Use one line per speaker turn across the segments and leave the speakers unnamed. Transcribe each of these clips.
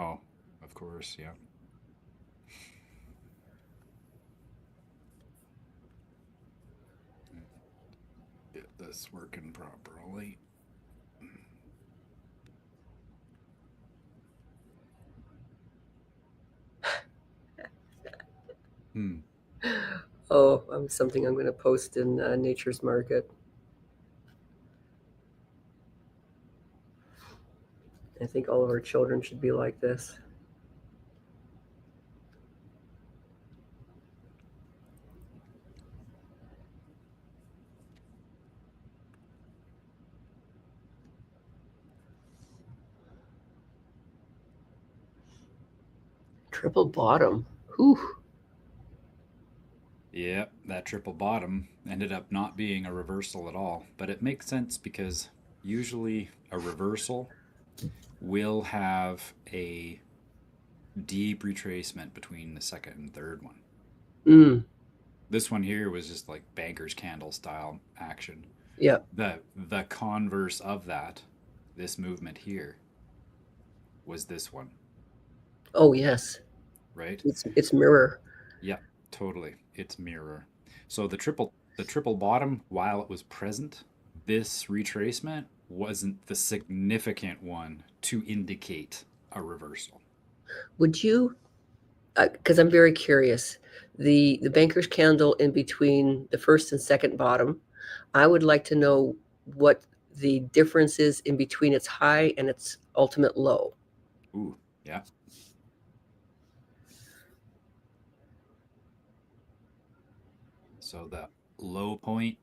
Oh, of course, yeah. Get this working properly. Hmm.
Oh, something I'm going to post in Nature's Market. I think all of our children should be like this. Triple bottom. Whew.
Yep, that triple bottom ended up not being a reversal at all. But it makes sense because usually a reversal will have a deep retracement between the second and third one.
Mm,
This one here was just like banker's candle style action.
yeah.
The converse of that, this movement here, was this one,
Oh, yes.
right?
It's mirror.
Yep, totally. It's mirror. So the triple bottom, while it was present, this retracement wasn't the significant one to indicate a reversal.
Would you, because I'm very curious, the banker's candle in between the first and second bottom, I would like to know what the difference is in between its high and its ultimate low.
Ooh, yeah. So the low point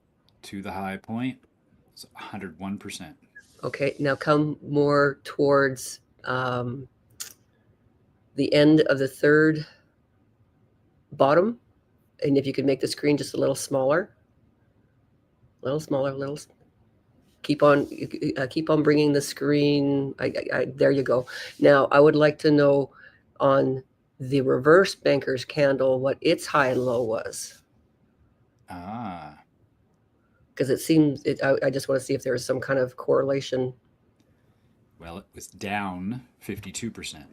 to the high point is 101%.
Okay, now come more towards the end of the third bottom, and if you could make the screen just a little smaller, little. Keep on bringing the screen. There you go. Now I would like to know on the reverse banker's candle what its high and low was,
Ah,
because it seems it. I just want to see if there's some kind of correlation.
well, it was down 52%.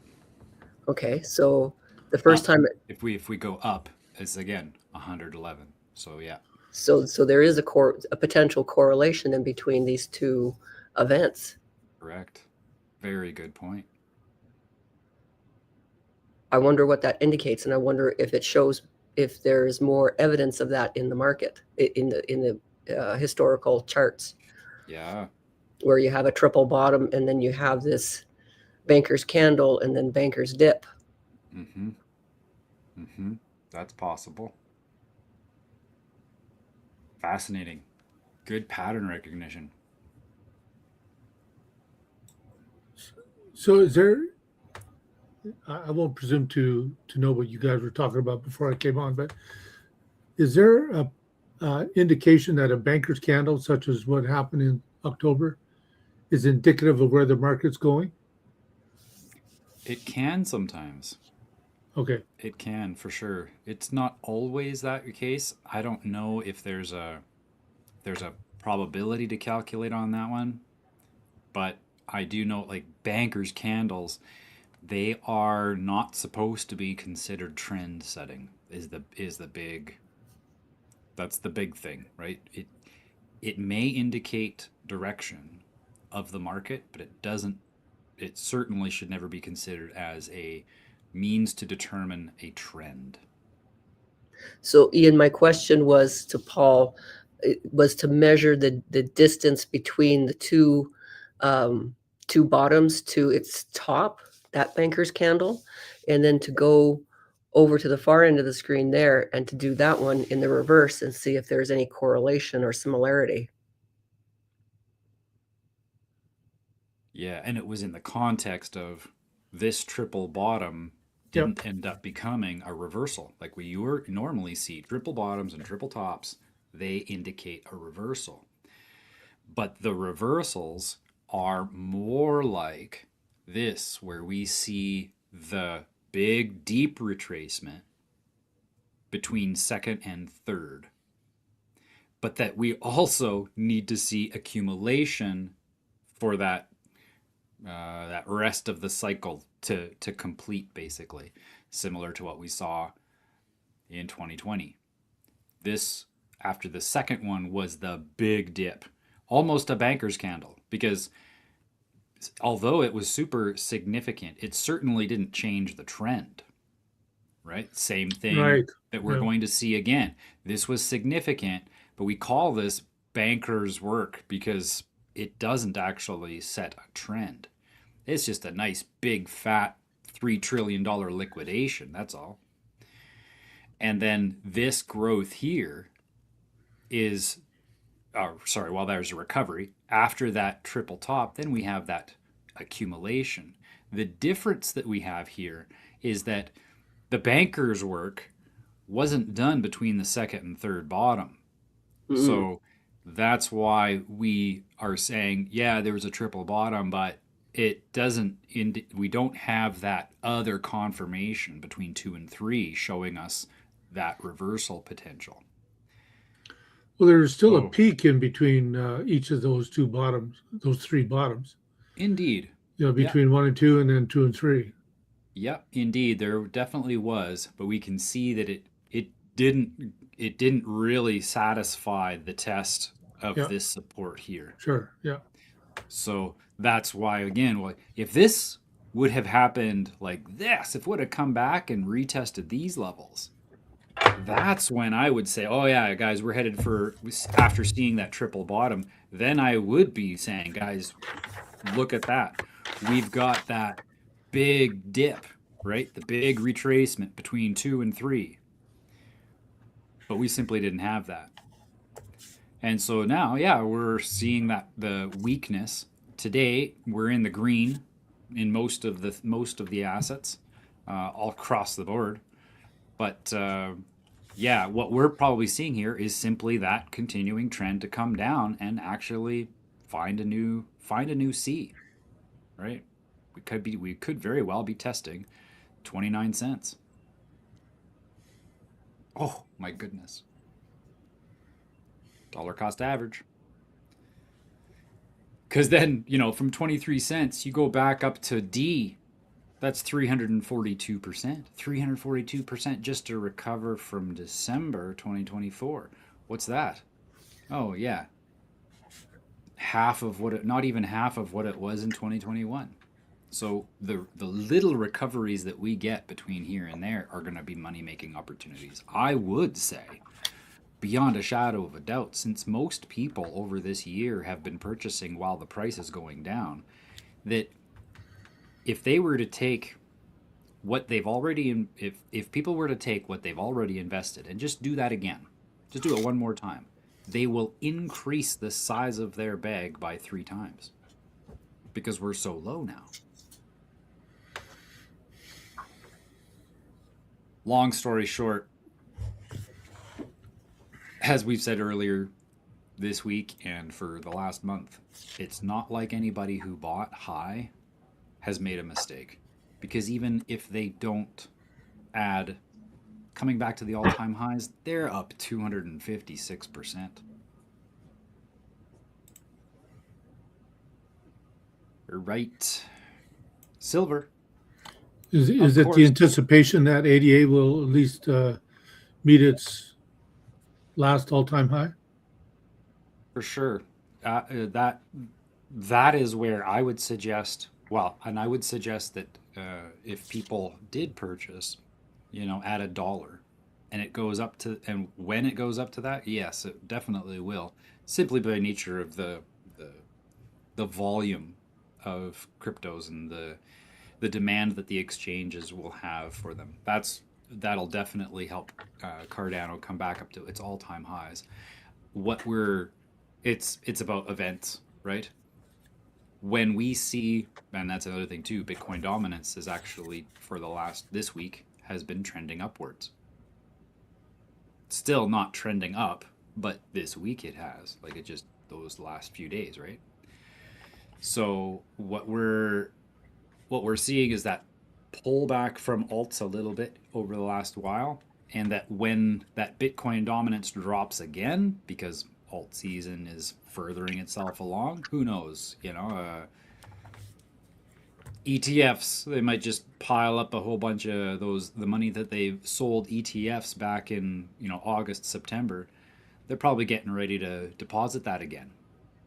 Okay, so the first
Up,
time,
if we go up, it's again 111. So yeah,
so there is a potential correlation in between these two events.
correct. Very good point.
I wonder what that indicates, and I wonder if it shows if there's more evidence of that in the market, in the historical charts,
Yeah.
where you have a triple bottom and then you have this banker's candle and then banker's dip.
Mm-hmm. Mm-hmm. That's possible. Fascinating. Good pattern recognition.
So is there? I won't presume to know what you guys were talking about before I came on, but is there a indication that a banker's candle, such as what happened in October, is indicative of where the market's going?
It can sometimes.
Okay.
It can for sure. It's not always that case. I don't know if there's a probability to calculate on that one, but I do know like bankers candles, they are not supposed to be considered trend setting. Is the big That's the big thing, right? It may indicate direction of the market, but it certainly should never be considered as a means to determine a trend.
So, Ian, my question was to Paul, it was to measure the distance between the um, two bottoms to its top, that banker's candle, and then to go over to the far end of the screen there and to do that one in the reverse and see if there's any correlation or similarity.
Yeah, and it was in the context of this triple bottom
Yep.
didn't end up becoming a reversal. Like we normally see triple bottoms and triple tops, they indicate a reversal. But the reversals are more like this, where we see the big deep retracement between second and third, but that we also need to see accumulation for that that rest of the cycle to complete, basically, similar to what we saw in 2020. This, after the second one, was the big dip, almost a banker's candle, because although it was super significant, it certainly didn't change the trend, right? Same thing
Right.
that we're
Yeah.
going to see again. This was significant, but we call this banker's work because it doesn't actually set a trend. It's just a nice big fat $3 trillion liquidation, that's all. And then this growth here is, sorry, while there's a recovery, after that triple top, then we have that accumulation. The difference that we have here is that the banker's work wasn't done between the second and third bottom.
Mm.
So that's why we are saying, yeah, there was a triple bottom, but it doesn't, we don't have that other confirmation between 2 and 3 showing us that reversal potential.
Well, there's still a
Oh.
peak in between each of those two bottoms, those three bottoms.
Indeed.
You know, between 1 and 2, and then 2 and 3.
Yep, indeed, there definitely was, but we can see that it didn't really satisfy the test of
Yeah.
this support here.
Sure. Yeah.
So that's why, again, well, if this would have happened like this, if it would have come back and retested these levels, that's when I would say, oh yeah, guys, we're headed for, after seeing that triple bottom, then I would be saying, guys, look at that. We've got that big dip, right? The big retracement between 2 and 3. But we simply didn't have that. And so now, yeah, we're seeing that the weakness. Today, we're in the green in most of the assets, all across the board. But yeah, what we're probably seeing here is simply that continuing trend to come down and actually find a new C, right? We could very well be testing 29 cents. Oh my goodness. Dollar cost average. Because then, from 23 cents, you go back up to D. That's 342%. 342% just to recover from December 2024. What's that? Oh, yeah. Not even half of what it was in 2021. So the little recoveries that we get between here and there are going to be money-making opportunities. I would say, beyond a shadow of a doubt, since most people over this year have been purchasing while the price is going down, that if they were to take what they've already, if people were to take what they've already invested and just do that again, just do it one more time, they will increase the size of their bag by 3 times because we're so low now. Long story short, as we've said earlier this week and for the last month, it's not like anybody who bought high has made a mistake. Because even if they don't add, coming back to the all-time highs, they're up 256%. You're right. Silver.
Is
Of
it
course.
the anticipation that ADA will at least meet its last all-time high?
For sure. That is where I would suggest, and I would suggest that if people did purchase, at $1, and it goes up to, and when it goes up to that, yes, it definitely will, simply by nature of the volume of cryptos and the demand that the exchanges will have for them. That'll definitely help Cardano come back up to its all-time highs. It's about events, right? When we see, and that's another thing too, Bitcoin dominance is actually, for this week, has been trending upwards. Still not trending up, but this week it has, like it just those last few days, right? So what we're seeing is that pullback from alts a little bit over the last while, and that when that Bitcoin dominance drops again, because alt season is furthering itself along, who knows, ETFs, they might just pile up a whole bunch of the money that they've sold ETFs back in, August, September. They're probably getting ready to deposit that again,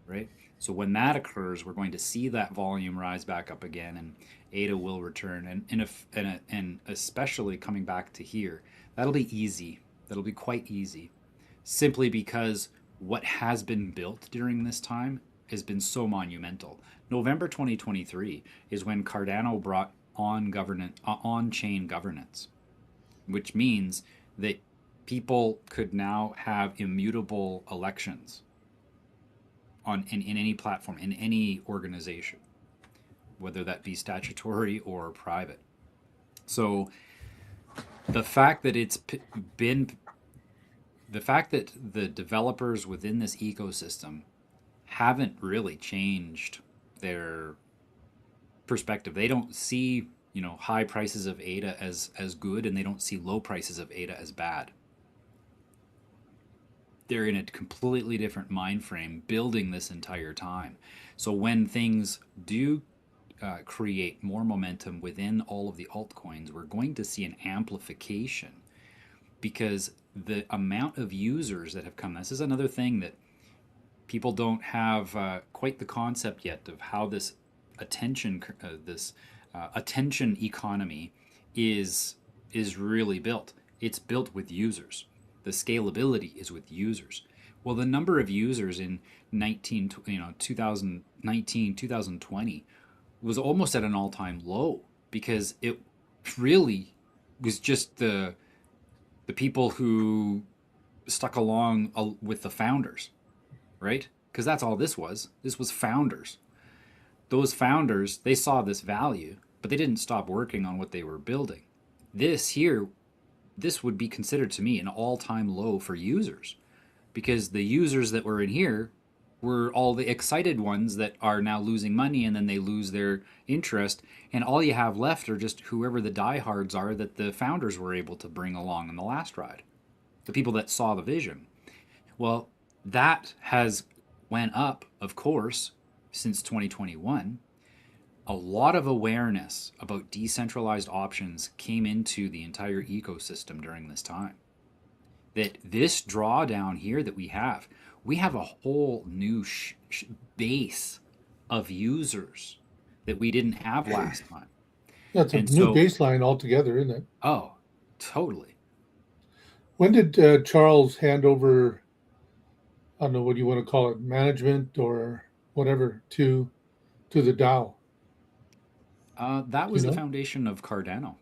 right? So when that occurs, we're going to see that volume rise back up again, and ADA will return, and especially coming back to here, that'll be easy. That'll be quite easy, simply because what has been built during this time has been so monumental. November 2023 is when Cardano brought on-chain governance, which means that people could now have immutable elections in any platform, in any organization, whether that be statutory or private. So the fact that the fact that the developers within this ecosystem haven't really changed their perspective. They don't see, high prices of ADA as good, and they don't see low prices of ADA as bad. They're in a completely different mind frame building this entire time. So when things do create more momentum within all of the altcoins, we're going to see an amplification, because the amount of users that have come, this is another thing that people don't have quite the concept yet of how this attention economy is really built. It's built with users. The scalability is with users. Well, the number of users in 2019, 2020 was almost at an all-time low, because it really was just the people who stuck along with the founders, right? Because that's all this was. This was founders. Those founders, they saw this value, but they didn't stop working on what they were building. This would be considered to me an all-time low for users, because the users that were in here were all the excited ones that are now losing money, and then they lose their interest, and all you have left are just whoever the diehards are that the founders were able to bring along in the last ride, the people that saw the vision. Well, that has went up, of course, since 2021. A lot of awareness about decentralized options came into the entire ecosystem during this time. That this drawdown here that we have a whole new base of users that we didn't have last time.
That's a new baseline altogether, isn't it?
Oh, totally.
When did Charles hand over, I don't know what you want to call it, management or whatever, to the DAO?
That was the foundation of Cardano.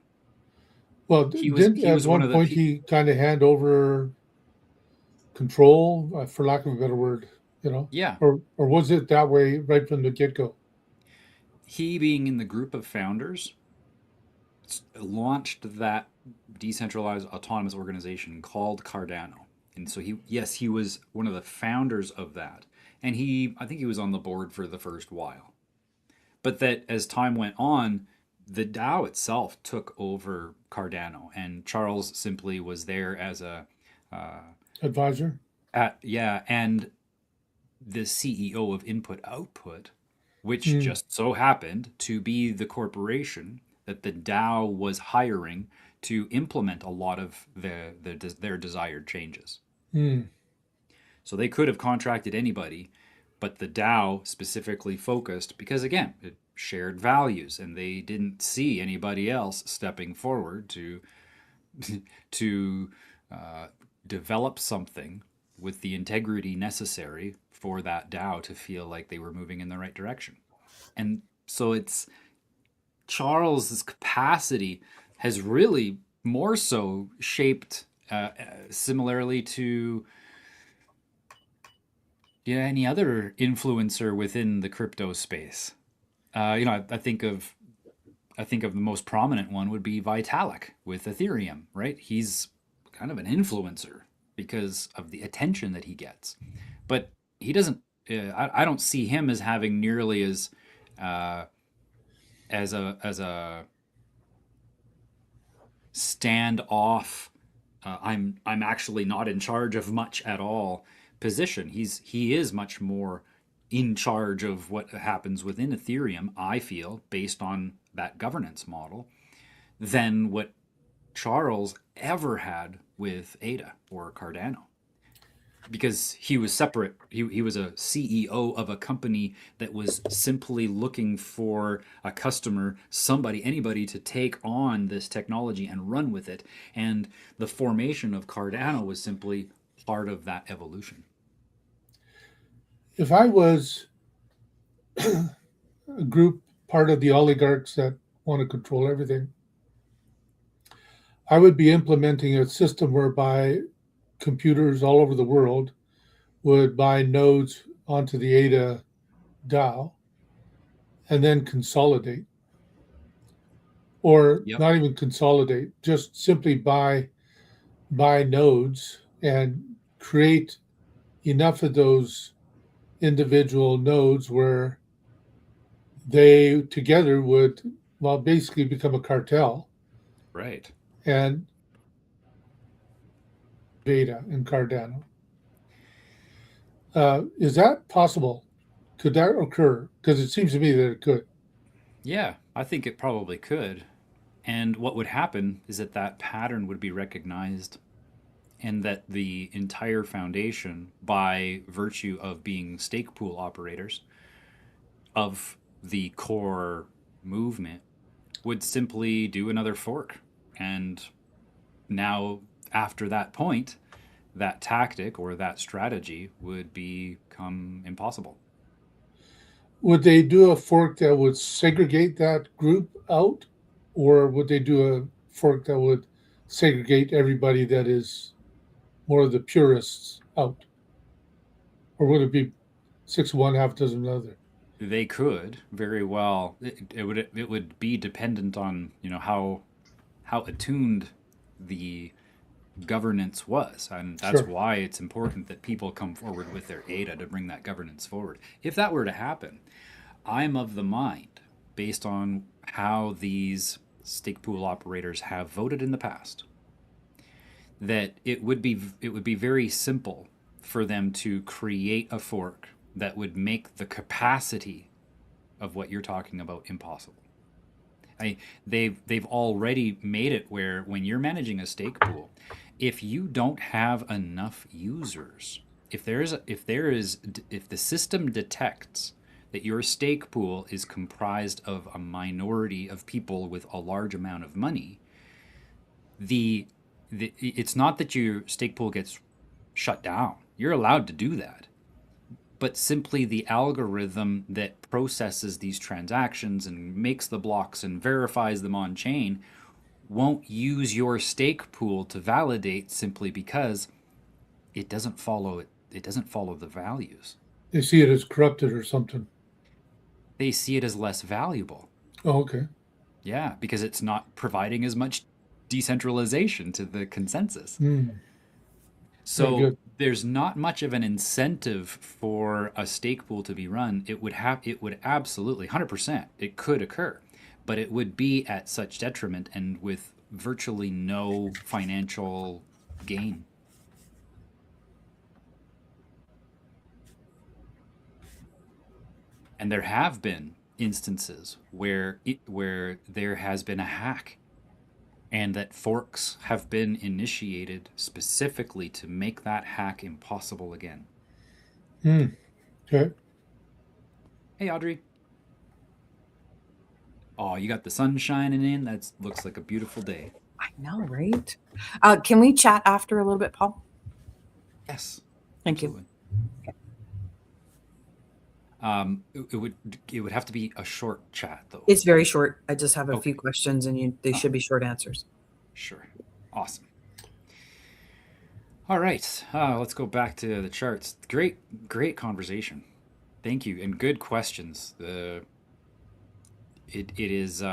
Well, at one point he kind of hand over control, for lack of a better word,
Yeah.
Or was it that way right from the get-go?
He, being in the group of founders, launched that decentralized autonomous organization called Cardano. And so he was one of the founders of that. And I think he was on the board for the first while. But that as time went on, the DAO itself took over Cardano, and Charles simply was there as a
advisor.
And the CEO of Input Output, which just so happened to be the corporation that the DAO was hiring to implement a lot of their desired changes. So they could have contracted anybody, but the DAO specifically focused, because again, it shared values, and they didn't see anybody else stepping forward to develop something with the integrity necessary for that DAO to feel like they were moving in the right direction. And so it's Charles's capacity has really more so shaped similarly to any other influencer within the crypto space. I think of the most prominent one would be Vitalik with Ethereum, right? He's kind of an influencer because of the attention that he gets, but he doesn't. I don't see him as having nearly as a standoff. I'm actually not in charge of much at all position. He is much more in charge of what happens within Ethereum, I feel, based on that governance model than what Charles ever had with Ada or Cardano, because he was separate. He was a CEO of a company that was simply looking for a customer, anybody to take on this technology and run with it. And the formation of Cardano was simply part of that evolution.
If I was a group, part of the oligarchs that want to control everything, I would be implementing a system whereby computers all over the world would buy nodes onto the Ada DAO and then consolidate, or
Yep.
not even consolidate, just simply buy nodes and create enough of those individual nodes where they together would, well, basically become a cartel.
Right.
And Beta and Cardano. Is that possible? Could that occur? Because it seems to me that it could.
Yeah, I think it probably could. And what would happen is that that pattern would be recognized, and that the entire foundation, by virtue of being stake pool operators of the core movement, would simply do another fork. And now, after that point, that tactic or that strategy would become impossible.
Would they do a fork that would segregate that group out, or would they do a fork that would segregate everybody that is more of the purists out? Or would it be 6 of one, half a dozen of another?
They could very well. It would be dependent on, you know, how attuned the governance was, and that's
Sure.
why it's important that people come forward with their Ada to bring that governance forward. If that were to happen, I'm of the mind, based on how these stake pool operators have voted in the past, that it would be very simple for them to create a fork that would make the capacity of what you're talking about impossible. They've already made it where, when you're managing a stake pool, if you don't have enough users, if the system detects that your stake pool is comprised of a minority of people with a large amount of money, it's not that your stake pool gets shut down. You're allowed to do that. But simply the algorithm that processes these transactions and makes the blocks and verifies them on chain won't use your stake pool to validate, simply because it doesn't follow the values.
They see it as corrupted or something.
They see it as less valuable.
Oh, okay.
Yeah, because it's not providing as much decentralization to the consensus.
Very
So
good.
there's not much of an incentive for a stake pool to be run. It would absolutely 100%, it could occur, but it would be at such detriment and with virtually no financial gain. And there have been instances where there has been a hack, and that forks have been initiated specifically to make that hack impossible again.
Okay.
Hey, Audrey. Oh, you got the sun shining in. That looks like a beautiful day.
I know, right? Can we chat after a little bit, Paul?
Yes.
Thank you.
Absolutely. It would have to be a short chat, though.
It's very short. I just have a
Okay.
few questions, and they should be short answers.
Sure. Awesome. All right. Let's go back to the charts. Great conversation. Thank you, and good questions. It is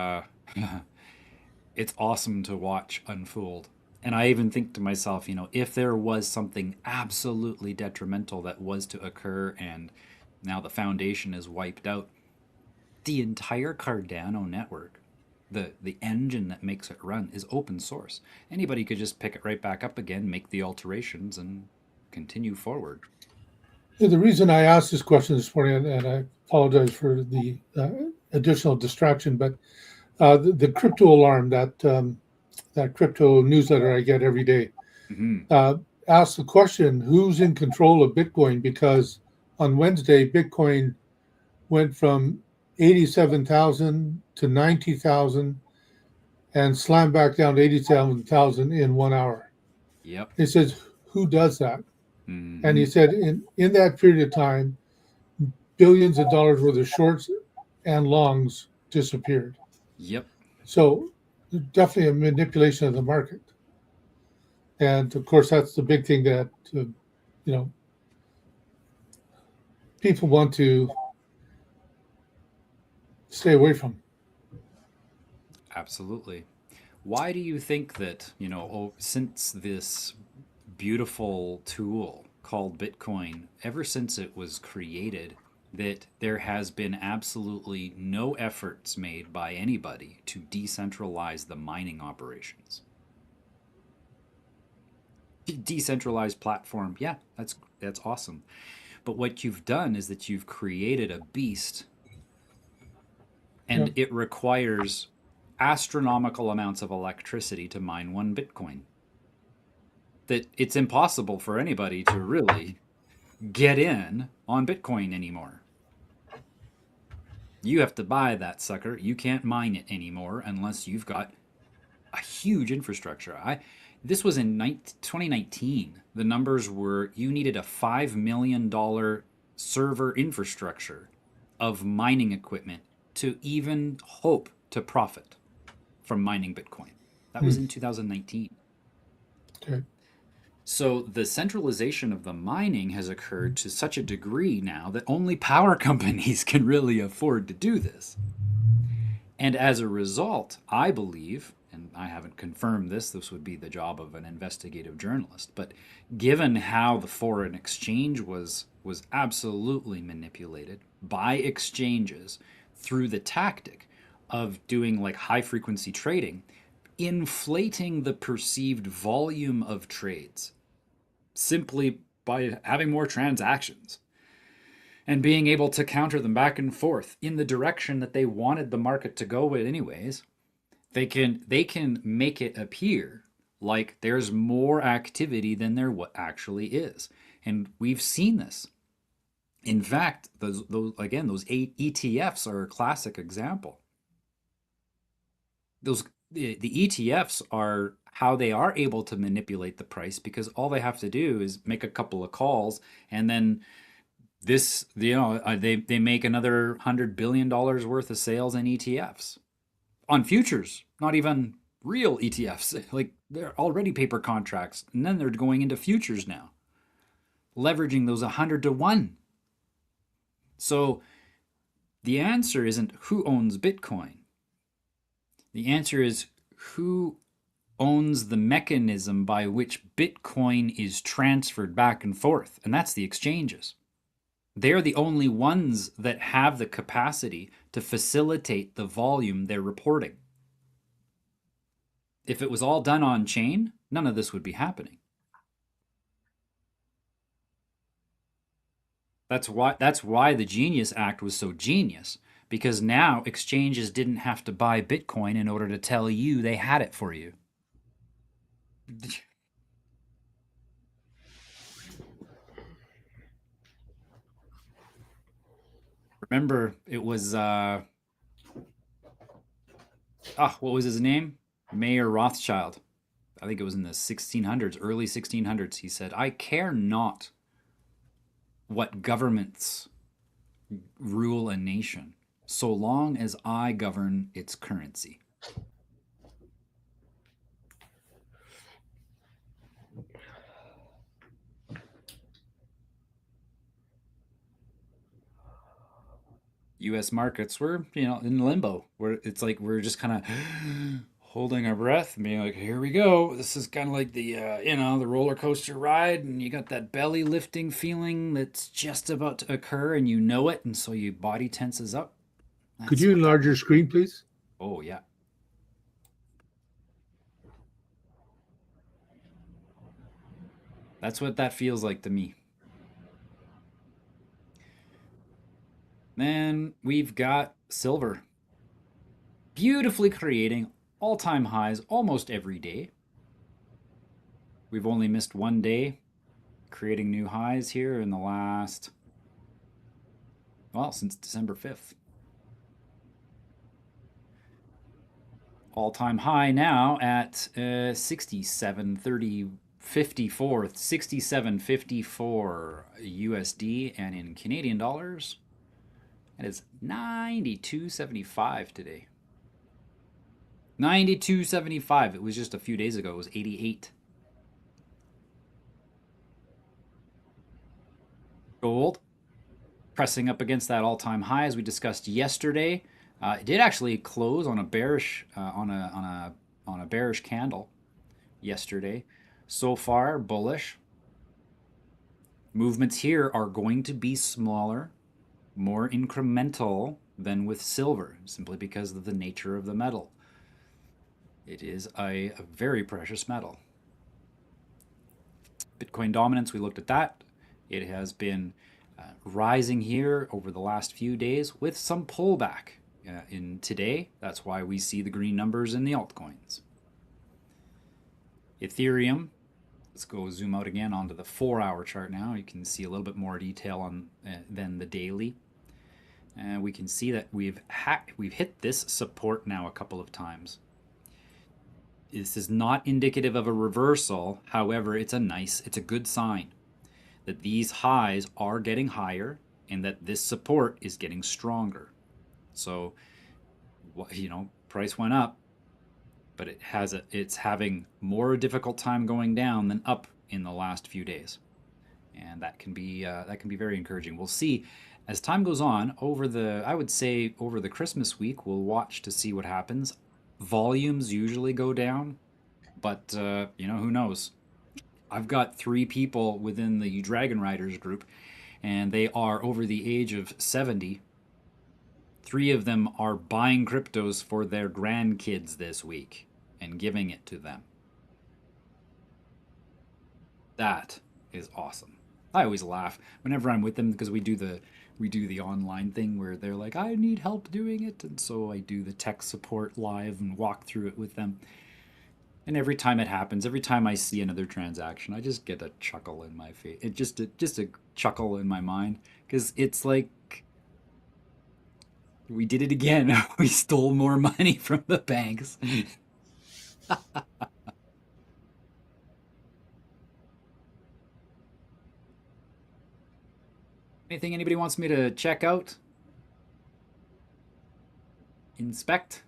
it's awesome to watch unfold. And I even think to myself, you know, if there was something absolutely detrimental that was to occur, and now the foundation is wiped out, the entire Cardano network, the engine that makes it run, is open source. Anybody could just pick it right back up again, make the alterations, and continue forward.
Yeah, the reason I asked this question this morning, and I apologize for the additional distraction, but The crypto alarm, that crypto newsletter I get every day,
Hmm.
asks the question, who's in control of Bitcoin? Because on Wednesday, Bitcoin went from 87,000 to 90,000 and slammed back down to 87,000 in 1 hour.
Yep.
He says, who does that? And he
Hmm.
said, in that period of time, billions of dollars worth of shorts and longs disappeared.
Yep.
So definitely a manipulation of the market. And of course, that's the big thing that, you know, people want to stay away from.
Absolutely. Why do you think that, since this beautiful tool called Bitcoin, ever since it was created, that there has been absolutely no efforts made by anybody to decentralize the mining operations? Decentralized platform, yeah, that's awesome. But what you've done is that you've created a beast,
Yeah.
and it requires astronomical amounts of electricity to mine 1 Bitcoin. That it's impossible for anybody to really get in on Bitcoin anymore. You have to buy that sucker. You can't mine it anymore unless you've got a huge infrastructure. This was in 2019. The numbers were you needed a $5 million server infrastructure of mining equipment to even hope to profit from mining Bitcoin. That was in 2019.
Okay.
So the centralization of the mining has occurred to such a degree now that only power companies can really afford to do this. And as a result, I believe, and I haven't confirmed this would be the job of an investigative journalist, but given how the foreign exchange was absolutely manipulated by exchanges through the tactic of doing like high frequency trading, inflating the perceived volume of trades simply by having more transactions and being able to counter them back and forth in the direction that they wanted the market to go with anyways, they can make it appear like there's more activity than there what actually is. And we've seen this. In fact, those 8 ETFs are a classic example. The ETFs are how they are able to manipulate the price because all they have to do is make a couple of calls, and then they make another $100 billion worth of sales in ETFs on futures, not even real ETFs. Like they're already paper contracts, and then they're going into futures now, leveraging those 100 to 1. So the answer isn't who owns Bitcoin. The answer is who owns the mechanism by which Bitcoin is transferred back and forth, and that's the exchanges. They're the only ones that have the capacity to facilitate the volume they're reporting. If it was all done on chain, none of this would be happening. That's why the Genius Act was so genius, because now exchanges didn't have to buy Bitcoin in order to tell you they had it for you. Remember, it was what was his name? Mayer Rothschild. I think it was in the 1600s, early 1600s. He said, "I care not what governments rule a nation, so long as I govern its currency." U.S. markets were, in limbo, where it's like we're just kind of holding our breath and being like, "Here we go." This is kind of like the roller coaster ride, and you got that belly lifting feeling that's just about to occur, and you know it, and so your body tenses up.
Could you enlarge your screen, please?
Oh yeah. That's what that feels like to me. Then we've got silver. beautifully creating all-time highs almost every day. We've only missed one day creating new highs here in the last, well, since December 5th. All-time high now at 67.54, 67.54 USD, and in Canadian dollars, it is 92.75 today. 92.75. It was just a few days ago. It was 88. Gold pressing up against that all-time high as we discussed yesterday. It did actually close on a bearish on a bearish candle yesterday. So far, bullish. Movements here are going to be smaller, more incremental than with silver, simply because of the nature of the metal. It is a very precious metal. Bitcoin dominance, we looked at that. It has been rising here over the last few days with some pullback in today. That's why we see the green numbers in the altcoins. Ethereum, let's go zoom out again onto the 4-hour chart now. You can see a little bit more detail on than the daily. We can see that we've hit this support now a couple of times. This is not indicative of a reversal. However, it's a good sign that these highs are getting higher and that this support is getting stronger. So, price went up, but it's having more difficult time going down than up in the last few days, and that can be very encouraging. We'll see as time goes on over the Christmas week. We'll watch to see what happens. Volumes usually go down, but who knows? I've got 3 people within the Dragon Riders group, and they are over the age of 70. 3 of them are buying cryptos for their grandkids this week and giving it to them. That is awesome. I always laugh whenever I'm with them because we do the online thing where they're like, I need help doing it, and so I do the tech support live and walk through it with them. And every time it happens, every time I see another transaction, I just get a chuckle in my face. Just a chuckle in my mind, because it's like, we did it again. We stole more money from the banks. Anything anybody wants me to check out? Inspect?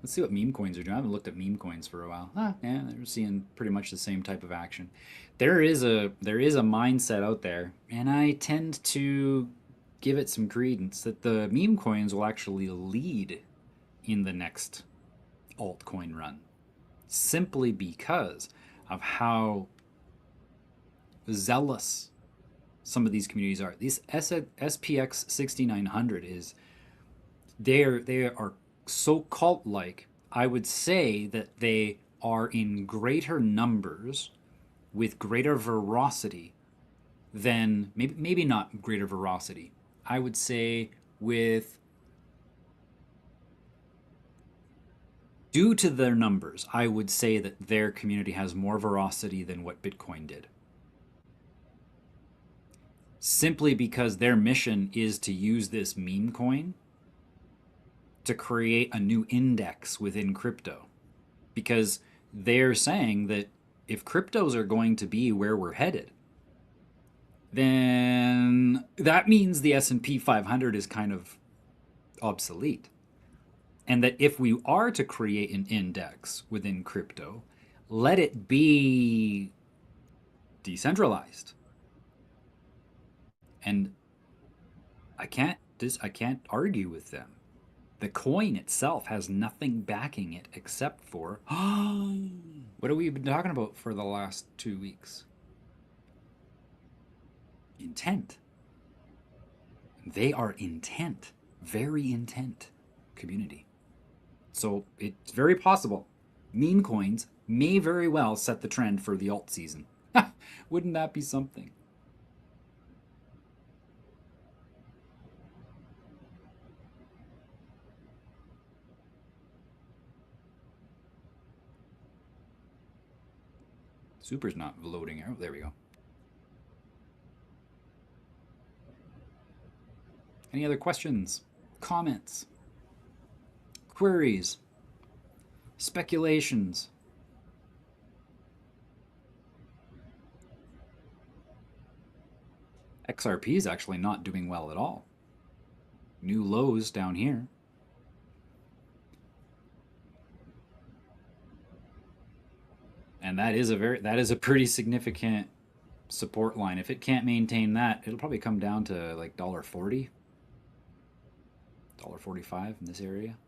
Let's see what meme coins are doing. I haven't looked at meme coins for a while. Yeah, they're seeing pretty much the same type of action. There is a mindset out there, and I tend to give it some credence that the meme coins will actually lead in the next altcoin run, simply because of how zealous some of these communities are. These SPX 6900 they are so cult-like. I would say that they are in greater numbers with greater veracity than, maybe not greater veracity, I would say due to their numbers, I would say that their community has more veracity than what Bitcoin did. Simply because their mission is to use this meme coin to create a new index within crypto. Because they're saying that if cryptos are going to be where we're headed, then that means the S&P 500 is kind of obsolete. And that if we are to create an index within crypto, let it be decentralized. And I can't argue with them. The coin itself has nothing backing it except for what have we been talking about for the last 2 weeks? Intent. They are intent, very intent community. So it's very possible meme coins may very well set the trend for the alt season. Wouldn't that be something? Super's not loading out. There we go. Any other questions, comments, queries, speculations? XRP is actually not doing well at all. New lows down here. And that is a pretty significant support line. If it can't maintain that, it'll probably come down to like $1.40, $1.45 in this area.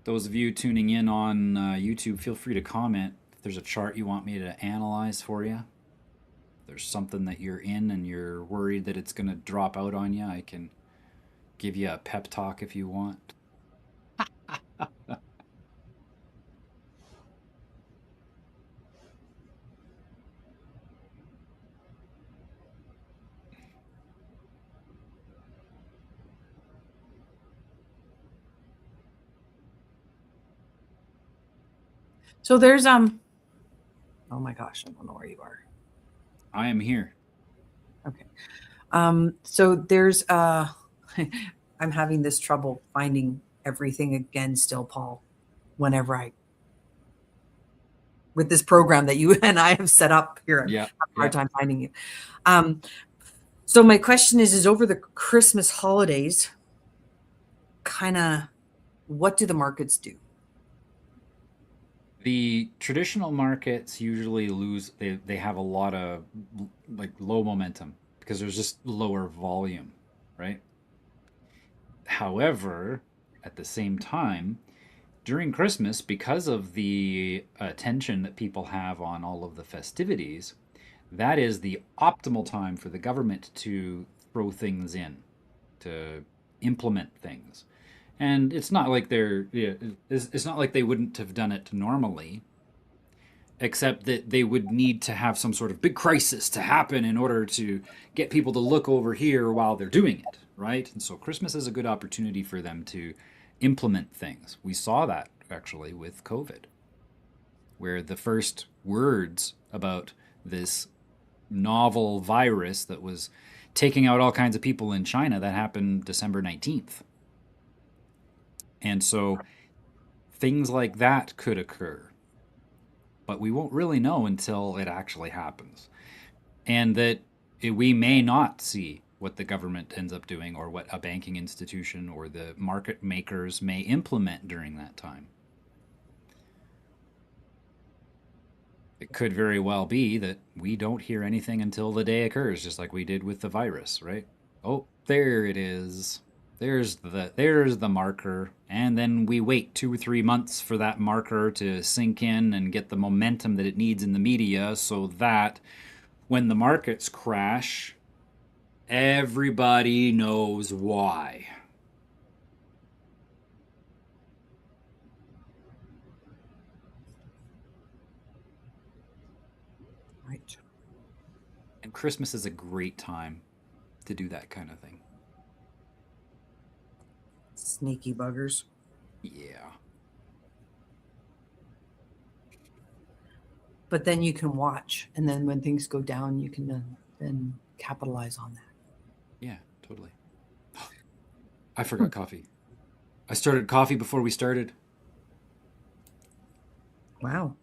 Those of you tuning in on YouTube, feel free to comment if there's a chart you want me to analyze for you. If there's something that you're in and you're worried that it's going to drop out on you, I can give you a pep talk if you want.
So there's oh my gosh, I don't know where you are.
I am here.
Okay. So there's I'm having this trouble finding everything again still, Paul, whenever with this program that you and I have set up here.
Yeah.
I have a hard time finding you. So my question is over the Christmas holidays, kind of what do the markets do?
The traditional markets usually lose, they have a lot of like low momentum because there's just lower volume, right? However, at the same time, during Christmas, because of the attention that people have on all of the festivities, that is the optimal time for the government to throw things in, to implement things. And it's not like it's not like they wouldn't have done it normally, except that they would need to have some sort of big crisis to happen in order to get people to look over here while they're doing it, right? And so Christmas is a good opportunity for them to implement things. We saw that actually with COVID, where the first words about this novel virus that was taking out all kinds of people in China, that happened December 19th. And so things like that could occur, but we won't really know until it actually happens. And that we may not see what the government ends up doing or what a banking institution or the market makers may implement during that time. It could very well be that we don't hear anything until the day occurs, just like we did with the virus, right? Oh, there it is. There's the marker, and then we wait 2 or 3 months for that marker to sink in and get the momentum that it needs in the media, so that when the markets crash, everybody knows why.
Right.
And Christmas is a great time to do that kind of thing.
Sneaky buggers.
Yeah.
But then you can watch, and then when things go down, you can then capitalize on that.
Yeah, totally. I forgot coffee. I started coffee before we started.
Wow.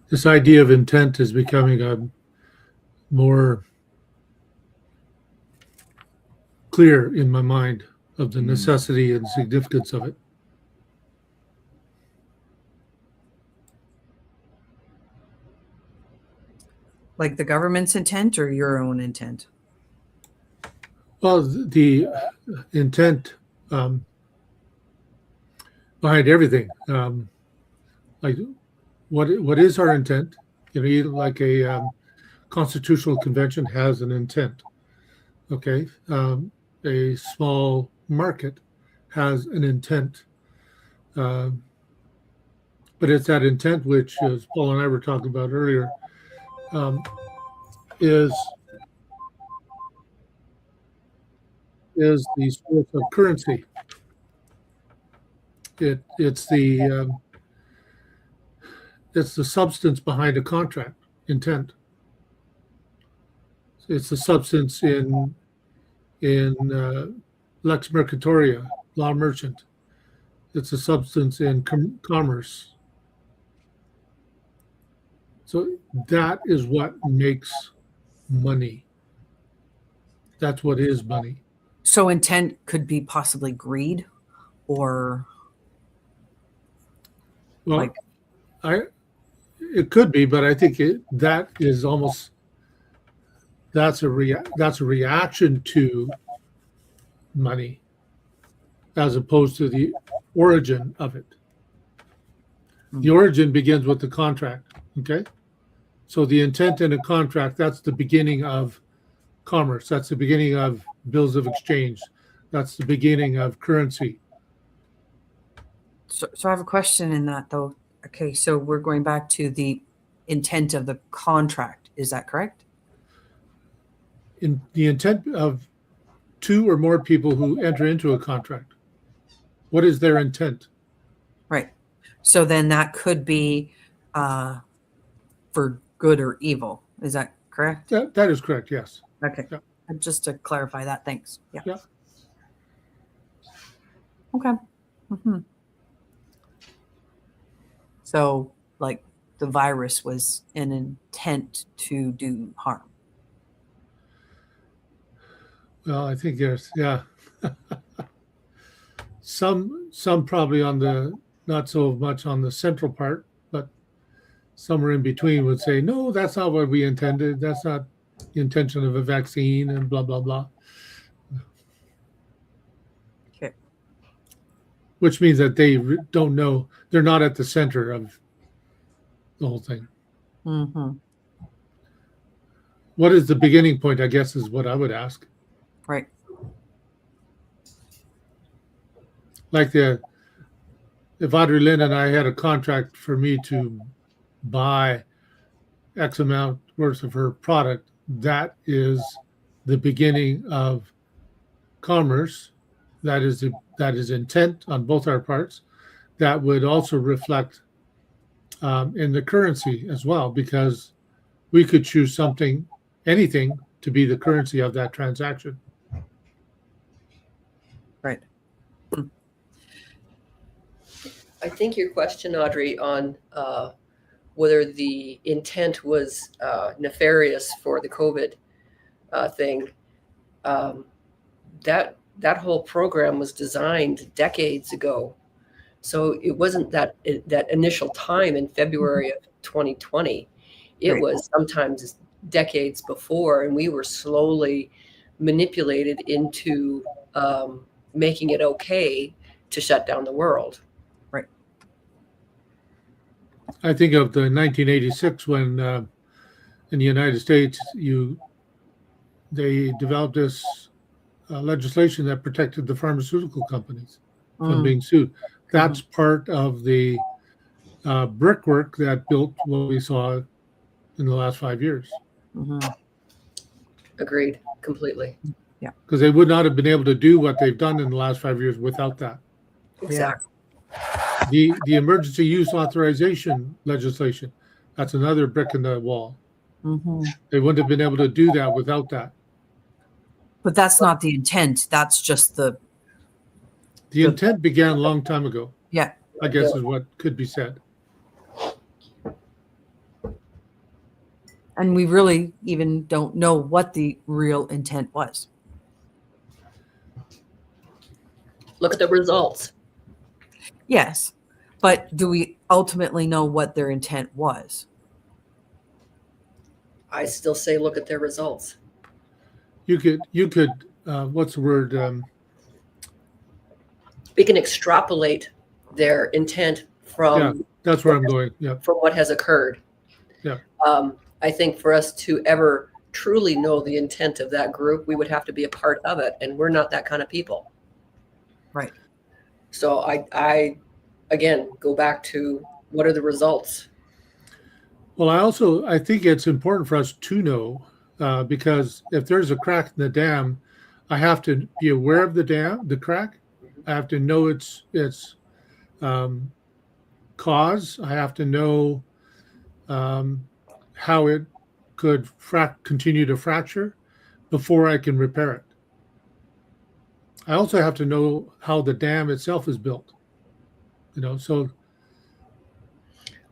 This idea of intent is becoming a more clear in my mind of the necessity and significance of it.
Like the government's intent or your own intent?
Well, the intent behind everything, like what is our intent? You know, like a constitutional convention has an intent. Okay, a small market has an intent, but it's that intent which, as Paul and I were talking about earlier, is is the source of currency. It's the substance behind a contract, intent. It's the substance in lex mercatoria, law merchant. It's a substance in commerce. So that is what makes money. That's what is money.
So intent could be possibly greed or
Well,
like
it could be, but I think that is almost that's a reaction to money, as opposed to the origin of it. The origin begins with the contract. Okay, so the intent in a contract, that's the beginning of commerce. That's the beginning of bills of exchange. That's the beginning of currency.
so I have a question in that though. Okay, so we're going back to the intent of the contract. Is that correct?
In the intent of two or more people who enter into a contract. What is their intent?
Right. So then that could be for good or evil. Is that correct?
That is correct, yes.
Okay.
Yeah.
Just to clarify that, thanks. Yeah.
Yeah.
Okay. So, like, the virus was an intent to do harm.
Well, I think there's, yeah. Some probably on the, not so much on the central part, but somewhere in between would say, no, that's not what we intended. That's not the intention of a vaccine and blah, blah, blah.
Okay.
Which means that they don't know, they're not at the center of the whole thing.
Mm-hmm.
What is the beginning point, I guess, is what I would ask.
Right.
Like if Audrey Lynn and I had a contract for me to buy X amount worth of her product, that is the beginning of commerce. That is intent on both our parts. That would also reflect in the currency as well, because we could choose anything to be the currency of that transaction.
Right.
I think your question, Audrey, on whether the intent was nefarious for the COVID thing, that whole program was designed decades ago. So it wasn't that initial time in February of 2020. It
Right.
was sometimes decades before, and we were slowly manipulated into making it okay to shut down the world.
I think of the 1986 when in the United States they developed this legislation that protected the pharmaceutical companies from being sued. That's part of the brickwork that built what we saw in the last 5 years.
Mm-hmm.
Agreed, completely.
Because they would not have been able to do what they've done in the last 5 years without that.
Exactly.
The emergency use authorization legislation, that's another brick in the wall.
Mm-hmm.
They wouldn't have been able to do that without that.
But that's not the intent. That's just the
intent began a long time ago,
yeah.
I guess is what could be said.
And we really even don't know what the real intent was.
Look at the results.
Yes. But do we ultimately know what their intent was?
I still say look at their results.
You could what's the word?
We can extrapolate their intent from
That's where I'm going. Yeah.
from what has occurred.
Yeah.
I think for us to ever truly know the intent of that group, we would have to be a part of it, and we're not that kind of people.
Right.
So I again go back to what are the results?
Well, I think it's important for us to know because if there's a crack in the dam, I have to be aware of the crack. I have to know its cause. I have to know how it could continue to fracture before I can repair it. I also have to know how the dam itself is built. So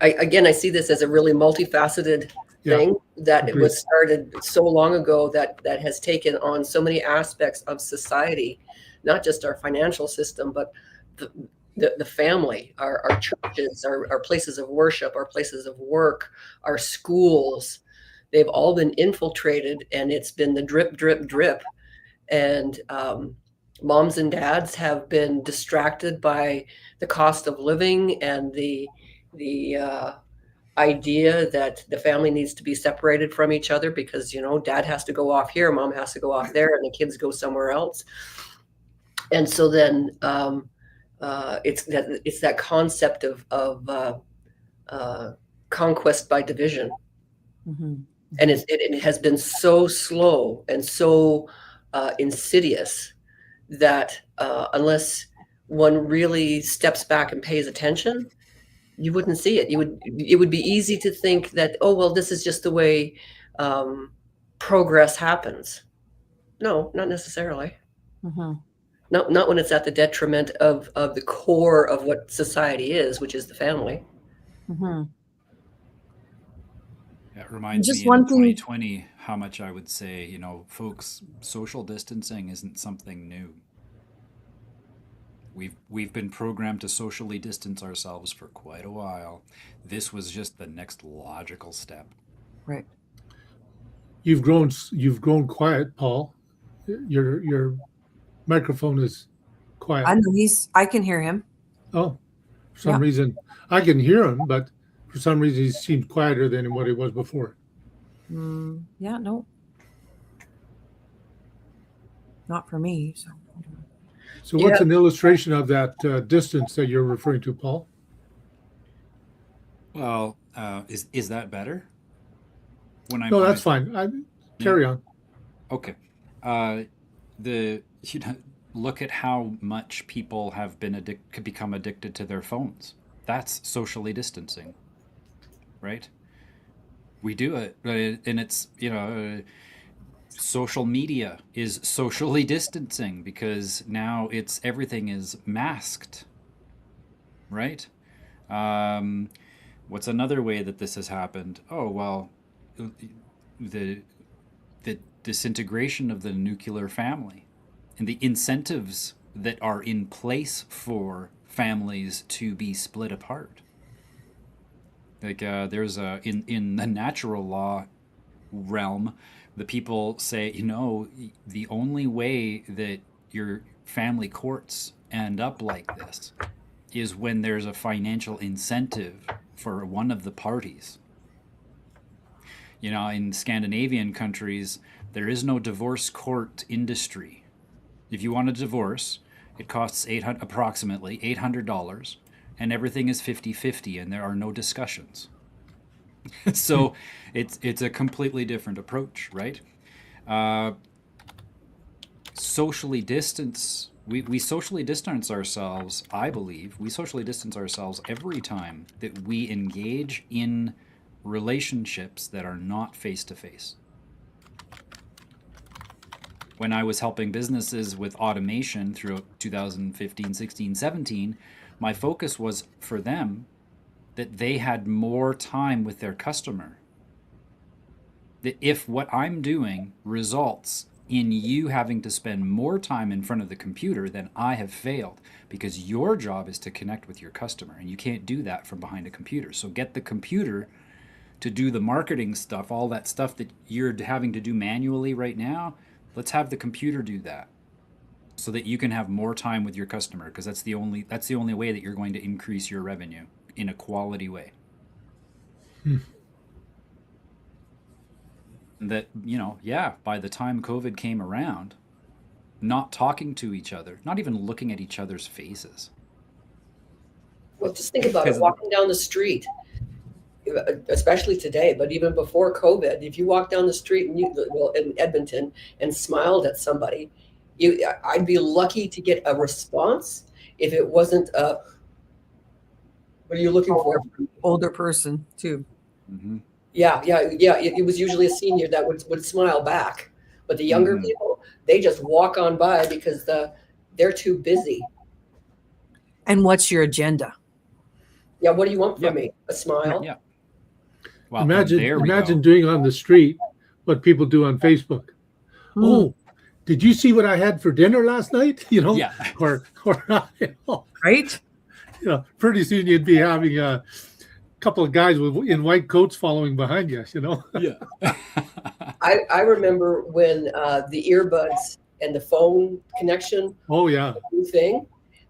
I see this as a really multifaceted
Yeah,
thing that it
agreed.
was started so long ago that has taken on so many aspects of society, not just our financial system, but the family, our churches, our places of worship, our places of work, our schools. They've all been infiltrated, and it's been the drip, drip, drip. And moms and dads have been distracted by the cost of living and the idea that the family needs to be separated from each other because dad has to go off here, mom has to go off there, and the kids go somewhere else. And so then it's that concept of conquest by division.
Mm-hmm.
And it has been so slow and so insidious that unless one really steps back and pays attention, you wouldn't see it. It would be easy to think that, oh, well, this is just the way progress happens. No, not necessarily.
Mm-hmm.
Not when it's at the detriment of the core of what society is, which is the family.
Mm-hmm.
It reminds
Just
me
one
in
thing-
2020 how much I would say, folks, social distancing isn't something new. We've been programmed to socially distance ourselves for quite a while. This was just the next logical step.
Right.
You've grown quiet, Paul. Your microphone is quiet.
I know I can hear him.
Oh, for some
Yeah.
reason I can hear him, but for some reason he seems quieter than what he was before.
Yeah, no. Not for me.
So what's
Yeah.
an illustration of that distance that you're referring to, Paul?
Well, is that better? When I
No, that's fine. Carry on.
Okay. Look at how much people have could become addicted to their phones. That's socially distancing, right? We do it, and it's social media is socially distancing because now everything is masked, right? What's another way that this has happened? Oh well, the disintegration of the nuclear family and the incentives that are in place for families to be split apart. Like there's in the natural law realm, the people say, the only way that your family courts end up like this is when there's a financial incentive for one of the parties. In Scandinavian countries, there is no divorce court industry. If you want a divorce, it costs approximately $800, and everything is 50-50, and there are no discussions. So it's a completely different approach, right? Socially distance. We socially distance ourselves, I believe. We socially distance ourselves every time that we engage in relationships that are not face-to-face. When I was helping businesses with automation throughout 2015, 16, 17, my focus was for them that they had more time with their customer. That if what I'm doing results in you having to spend more time in front of the computer, then I have failed, because your job is to connect with your customer, and you can't do that from behind a computer. So get the computer to do the marketing stuff, all that stuff that you're having to do manually right now. Let's have the computer do that so that you can have more time with your customer, because that's the only way that you're going to increase your revenue in a quality way. That, by the time COVID came around, not talking to each other, not even looking at each other's faces.
Well, just think about it. Walking down the street, especially today, but even before COVID, if you walk down the street in Edmonton and smiled at somebody, I'd be lucky to get a response if it wasn't a, what are you looking for?
Older person too.
Hmm.
Yeah. It was usually a senior that would smile back. But the younger
Mhm.
people, they just walk on by because they're too busy.
And what's your agenda?
Yeah, what do you want from
Yeah.
me? A smile?
Yeah. Well, and
Imagine
there we
imagine
go.
doing on the street what people do on Facebook.
Hmm.
Oh, did you see what I had for dinner last night? You know,
Yeah.
or
Right?
pretty soon you'd be having a couple of guys in white coats following behind you. You know.
Yeah.
I remember when the earbuds and the phone connection
Oh yeah.
new thing.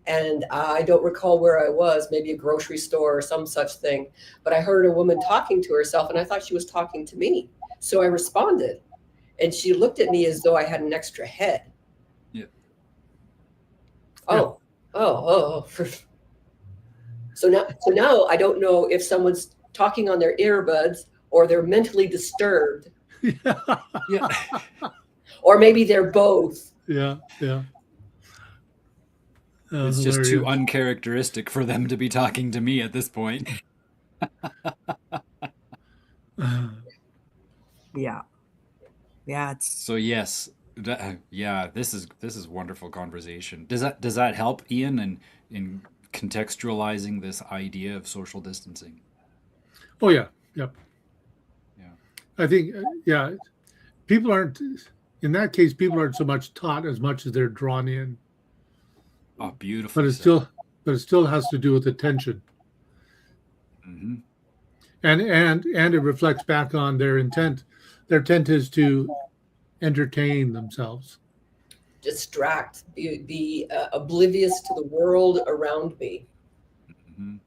And I don't recall where I was, maybe a grocery store or some such thing. But I heard a woman talking to herself, and I thought she was talking to me. So I responded. And she looked at me as though I had an extra head.
Yeah.
Oh. So now I don't know if someone's talking on their earbuds or they're mentally disturbed,
Yeah.
or maybe they're both.
Yeah.
It's just too
Hilarious.
uncharacteristic for them to be talking to me at this point.
Yeah. Yeah. It's
So yes, yeah, this is wonderful conversation. Does that help, Ian, in contextualizing this idea of social distancing?
Oh yeah. Yep.
Yeah.
I think people aren't in that case. People aren't so much taught as much as they're drawn in.
Oh, beautiful.
But it still has to do with attention,
Hmm.
and it reflects back on their intent. Their intent is to entertain themselves.
Distract, be oblivious to the world around me.
Hmm.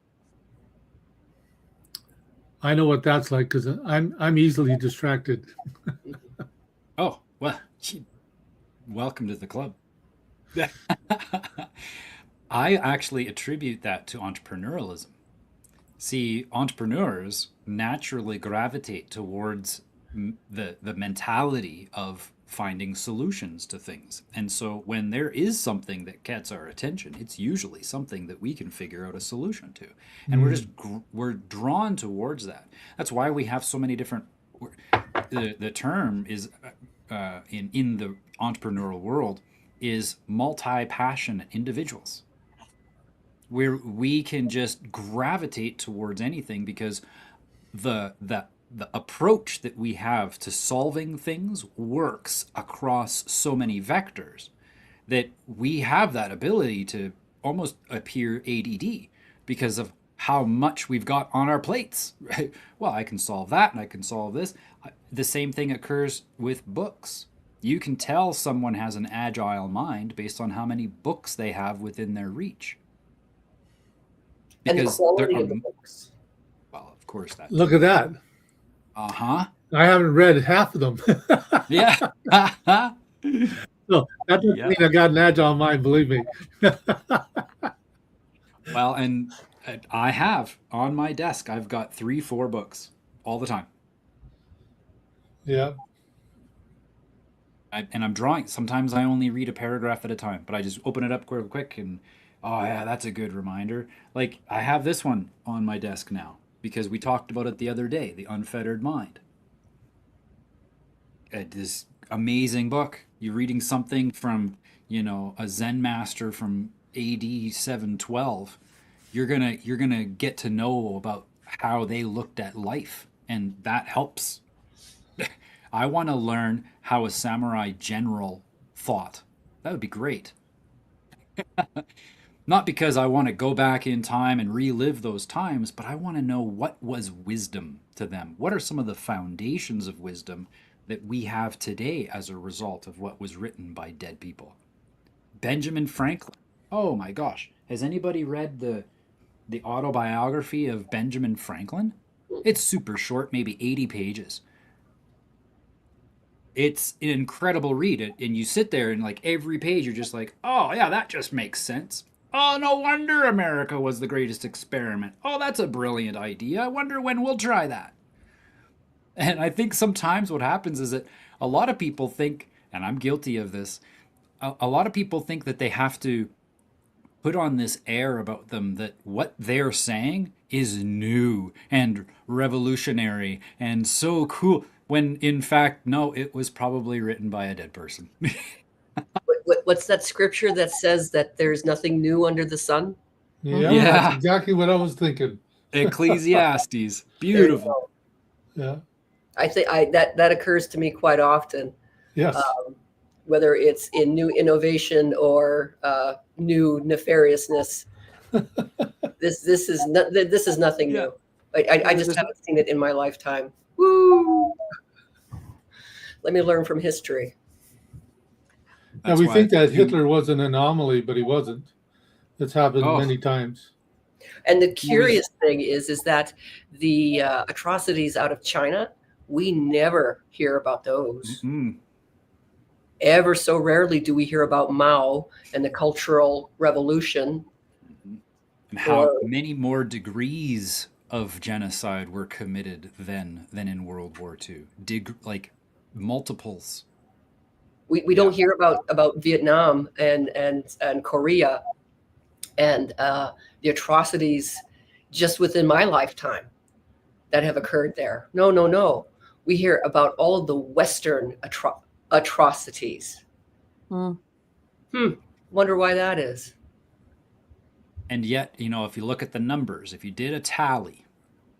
I know what that's like because I'm easily distracted.
Oh, well, welcome to the club. I actually attribute that to entrepreneurialism. See, entrepreneurs naturally gravitate towards the mentality of finding solutions to things. And so when there is something that gets our attention, it's usually something that we can figure out a solution to. And we're just we're drawn towards that. That's why we have so many different the term is in the entrepreneurial world is multi-passionate individuals, where we can just gravitate towards anything because the approach that we have to solving things works across so many vectors that we have that ability to almost appear ADD because of how much we've got on our plates. Right? Well, I can solve that and I can solve this. The same thing occurs with books. You can tell someone has an agile mind based on how many books they have within their reach.
And the
Because
quality
there
of the
are,
books.
well, of course that.
Look at that.
Uh-huh.
I haven't read half of them.
Yeah.
No, that doesn't
Yeah.
mean I got an agile mind. Believe me.
Well, and I have on my desk, I've got 3-4 books all the time.
Yeah.
And I'm drawing. Sometimes I only read a paragraph at a time, but I just open it up quick and, oh yeah, that's a good reminder. Like I have this one on my desk now because we talked about it the other day, The Unfettered Mind. This amazing book. You're reading something from, a Zen master from AD 712. You're gonna get to know about how they looked at life, and that helps. I want to learn how a samurai general thought. That would be great. Not because I want to go back in time and relive those times, but I want to know what was wisdom to them. What are some of the foundations of wisdom that we have today as a result of what was written by dead people? Benjamin Franklin. Oh my gosh. Has anybody read the autobiography of Benjamin Franklin? It's super short, maybe 80 pages. It's an incredible read. And you sit there and like every page you're just like, oh yeah, that just makes sense. Oh, no wonder America was the greatest experiment. Oh, that's a brilliant idea. I wonder when we'll try that. And I think sometimes what happens is that a lot of people think, and I'm guilty of this, a lot of people think that they have to put on this air about them that what they're saying is new and revolutionary and so cool, when in fact, no, it was probably written by a dead person.
What's that scripture that says that there's nothing new under the sun?
Yeah,
Yeah.
that's exactly what I was thinking.
Ecclesiastes.
There you
Beautiful.
go.
Yeah.
I think that occurs to me quite often,
Yes.
whether it's in new innovation or new nefariousness. This is nothing
Yeah.
new. I just haven't seen it in my lifetime. Woo! Let me learn from history.
Now
That's
we
why
think that Hitler was an anomaly, but he wasn't. It's happened
Oh.
many times.
And the curious thing is that the atrocities out of China, we never hear about those.
Mm-mm.
Ever so rarely do we hear about Mao and the Cultural Revolution.
And how
Or-
many more degrees of genocide were committed then than in World War II. Like multiples.
We don't hear about Vietnam and Korea and the atrocities just within my lifetime that have occurred there. No. We hear about all of the Western atrocities. Wonder why that is.
And yet, if you look at the numbers, if you did a tally,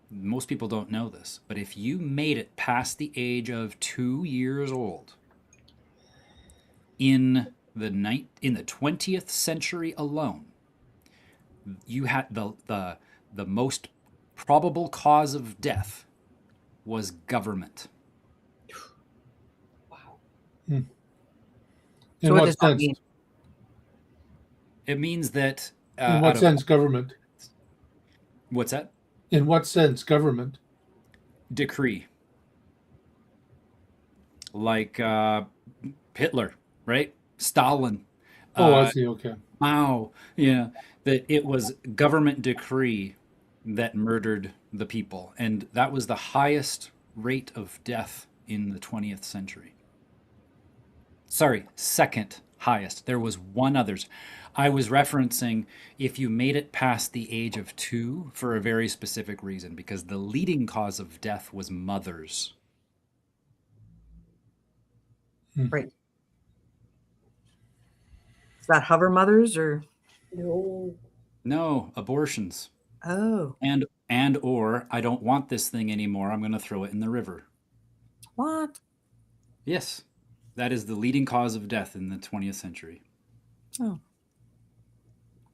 most people don't know this, but if you made it past the age of 2 years old in the 20th century alone, you had the most probable cause of death was government.
Wow.
In
So what
what
does that
sense?
mean?
It means that
In what sense, government?
What's that?
In what sense, government?
Decree. Like Hitler, right? Stalin.
Oh, I see. Okay.
Mao. Yeah, that it was government decree that murdered the people, and that was the highest rate of death in the 20th century. Sorry, second highest. There was one others. I was referencing if you made it past the age of 2 for a very specific reason, because the leading cause of death was mothers.
Right. Is that hover mothers or?
No.
No, abortions.
Oh,
And or I don't want this thing anymore. I'm going to throw it in the river.
what?
Yes. That is the leading cause of death in the 20th century.
Oh,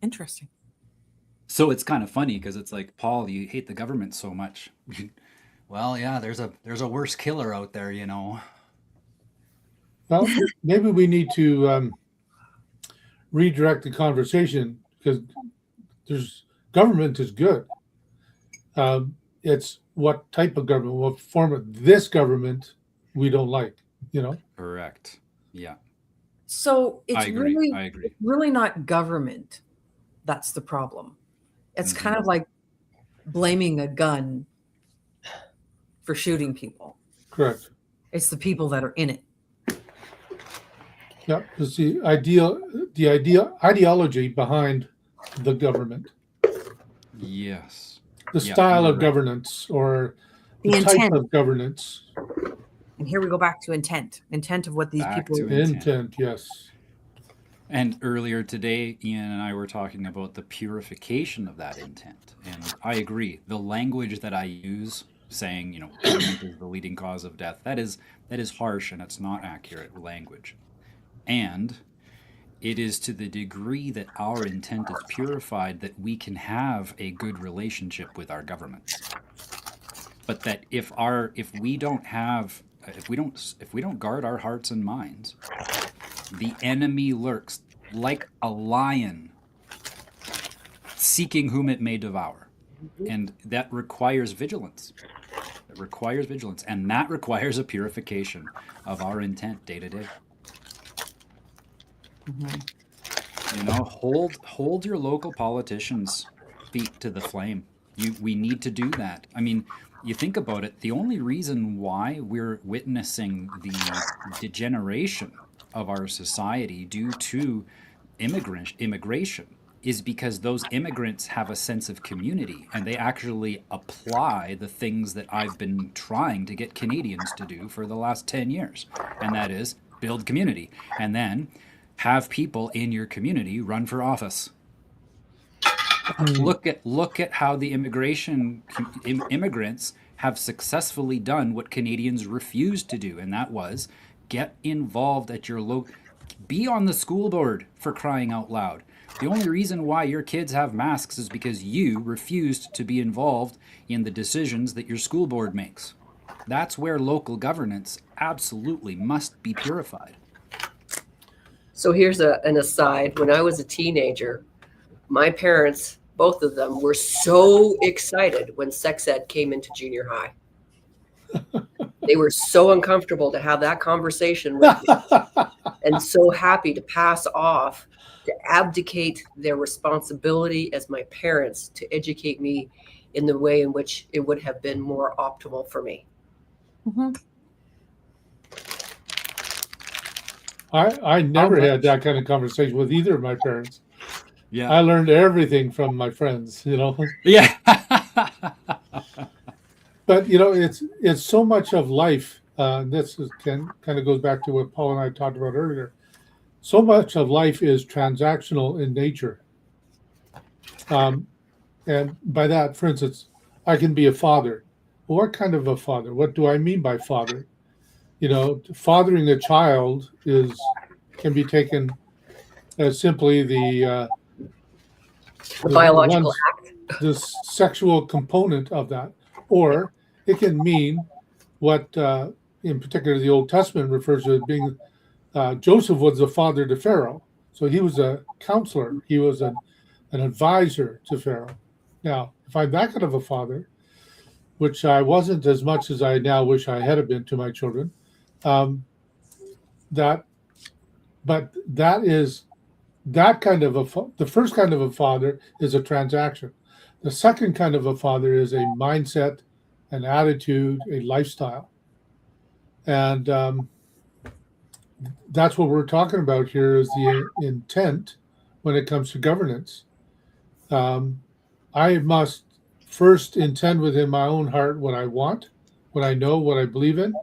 interesting.
So it's kind of funny because it's like, Paul, you hate the government so much. Well, yeah, there's a worse killer out there,
Well, maybe we need to redirect the conversation because government is good. It's what type of government, what form of this government we don't like.
Correct. Yeah,
So it's
I agree.
really,
I agree.
really not government. That's the problem. It's kind of like blaming a gun for shooting people.
Correct.
It's the people that are in it.
Yeah, it's the ideology behind the government,
Yes.
the
Yeah,
style
you're
of
right.
governance or
The
the type
intent.
of governance.
And here we go back to intent of what these
Back
people.
to it.
Intent, yes.
And earlier today, Ian and I were talking about the purification of that intent. And I agree. The language that I use, saying, government is the leading cause of death, that is harsh and it's not accurate language. And it is to the degree that our intent is purified that we can have a good relationship with our governments. But that if we don't guard our hearts and minds, the enemy lurks like a lion seeking whom it may devour. And that requires vigilance. It requires vigilance. And that requires a purification of our intent day to day. Hold your local politicians' feet to the flame. We need to do that. I mean, you think about it, the only reason why we're witnessing the degeneration of our society due to immigration is because those immigrants have a sense of community and they actually apply the things that I've been trying to get Canadians to do for the last 10 years. And that is build community and then have people in your community run for office. Look at how the immigrants have successfully done what Canadians refused to do, and that was get involved at your be on the school board, for crying out loud. The only reason why your kids have masks is because you refused to be involved in the decisions that your school board makes. That's where local governance absolutely must be purified.
So here's an aside. When I was a teenager, my parents, both of them, were so excited when sex ed came into junior high. They were so uncomfortable to have that conversation with me and so happy to pass off, to abdicate their responsibility as my parents to educate me in the way in which it would have been more optimal for me.
Mhm.
I never had that kind of conversation with either of my parents.
Yeah.
I learned everything from my friends,
Yeah.
But it's so much of life. This kind of goes back to what Paul and I talked about earlier. So much of life is transactional in nature, and by that, for instance, I can be a father. Well, what kind of a father? What do I mean by father? Fathering a child can be taken as simply the
biological act.
the sexual component of that, or it can mean what, in particular, the Old Testament refers to as being Joseph was the father to Pharaoh, so he was a counselor, he was an advisor to Pharaoh. Now, if I'm that kind of a father, which I wasn't as much as I now wish I had been to my children, that is that kind of the first kind of a father is a transaction. The second kind of a father is a mindset, an attitude, a lifestyle. And that's what we're talking about here is the intent when it comes to governance. I must first intend within my own heart what I want, what I know, what I believe in,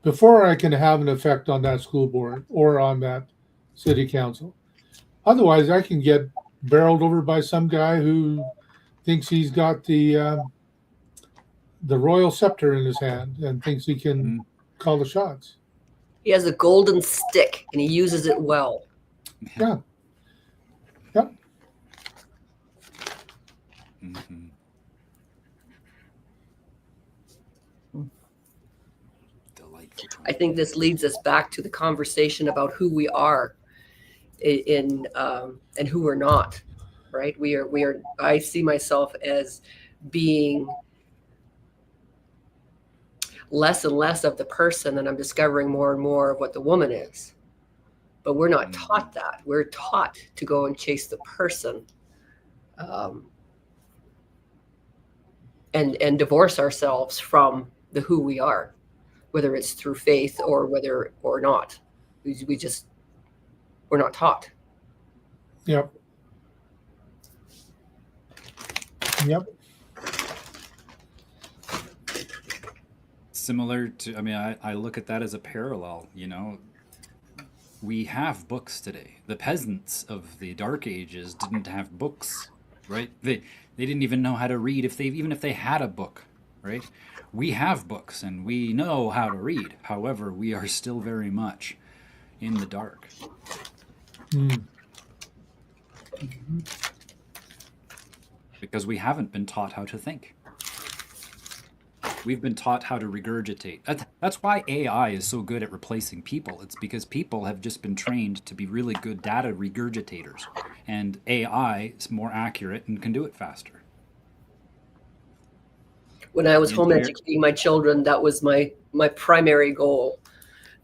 before I can have an effect on that school board or on that city council. Otherwise, I can get barreled over by some guy who thinks he's got the royal scepter in his hand and thinks he can call the shots.
He has a golden stick and he uses it well.
Yeah. Yep.
Mm-hmm. Delightful.
I think this leads us back to the conversation about who we are in and who we're not, right? We are. I see myself as being less and less of the person, and I'm discovering more and more of what the woman is. But we're not taught that. We're taught to go and chase the person, and divorce ourselves from the who we are, whether it's through faith or whether or not. We're not taught.
Yep. Yep.
Similar to, I look at that as a parallel, we have books today. The peasants of the Dark Ages didn't have books, right? They didn't even know how to read even if they had a book, right? We have books and we know how to read. However, we are still very much in the dark. Because we haven't been taught how to think. We've been taught how to regurgitate. That's why AI is so good at replacing people. It's because people have just been trained to be really good data regurgitators. And AI is more accurate and can do it faster.
When I was home educating my children, that was my primary goal,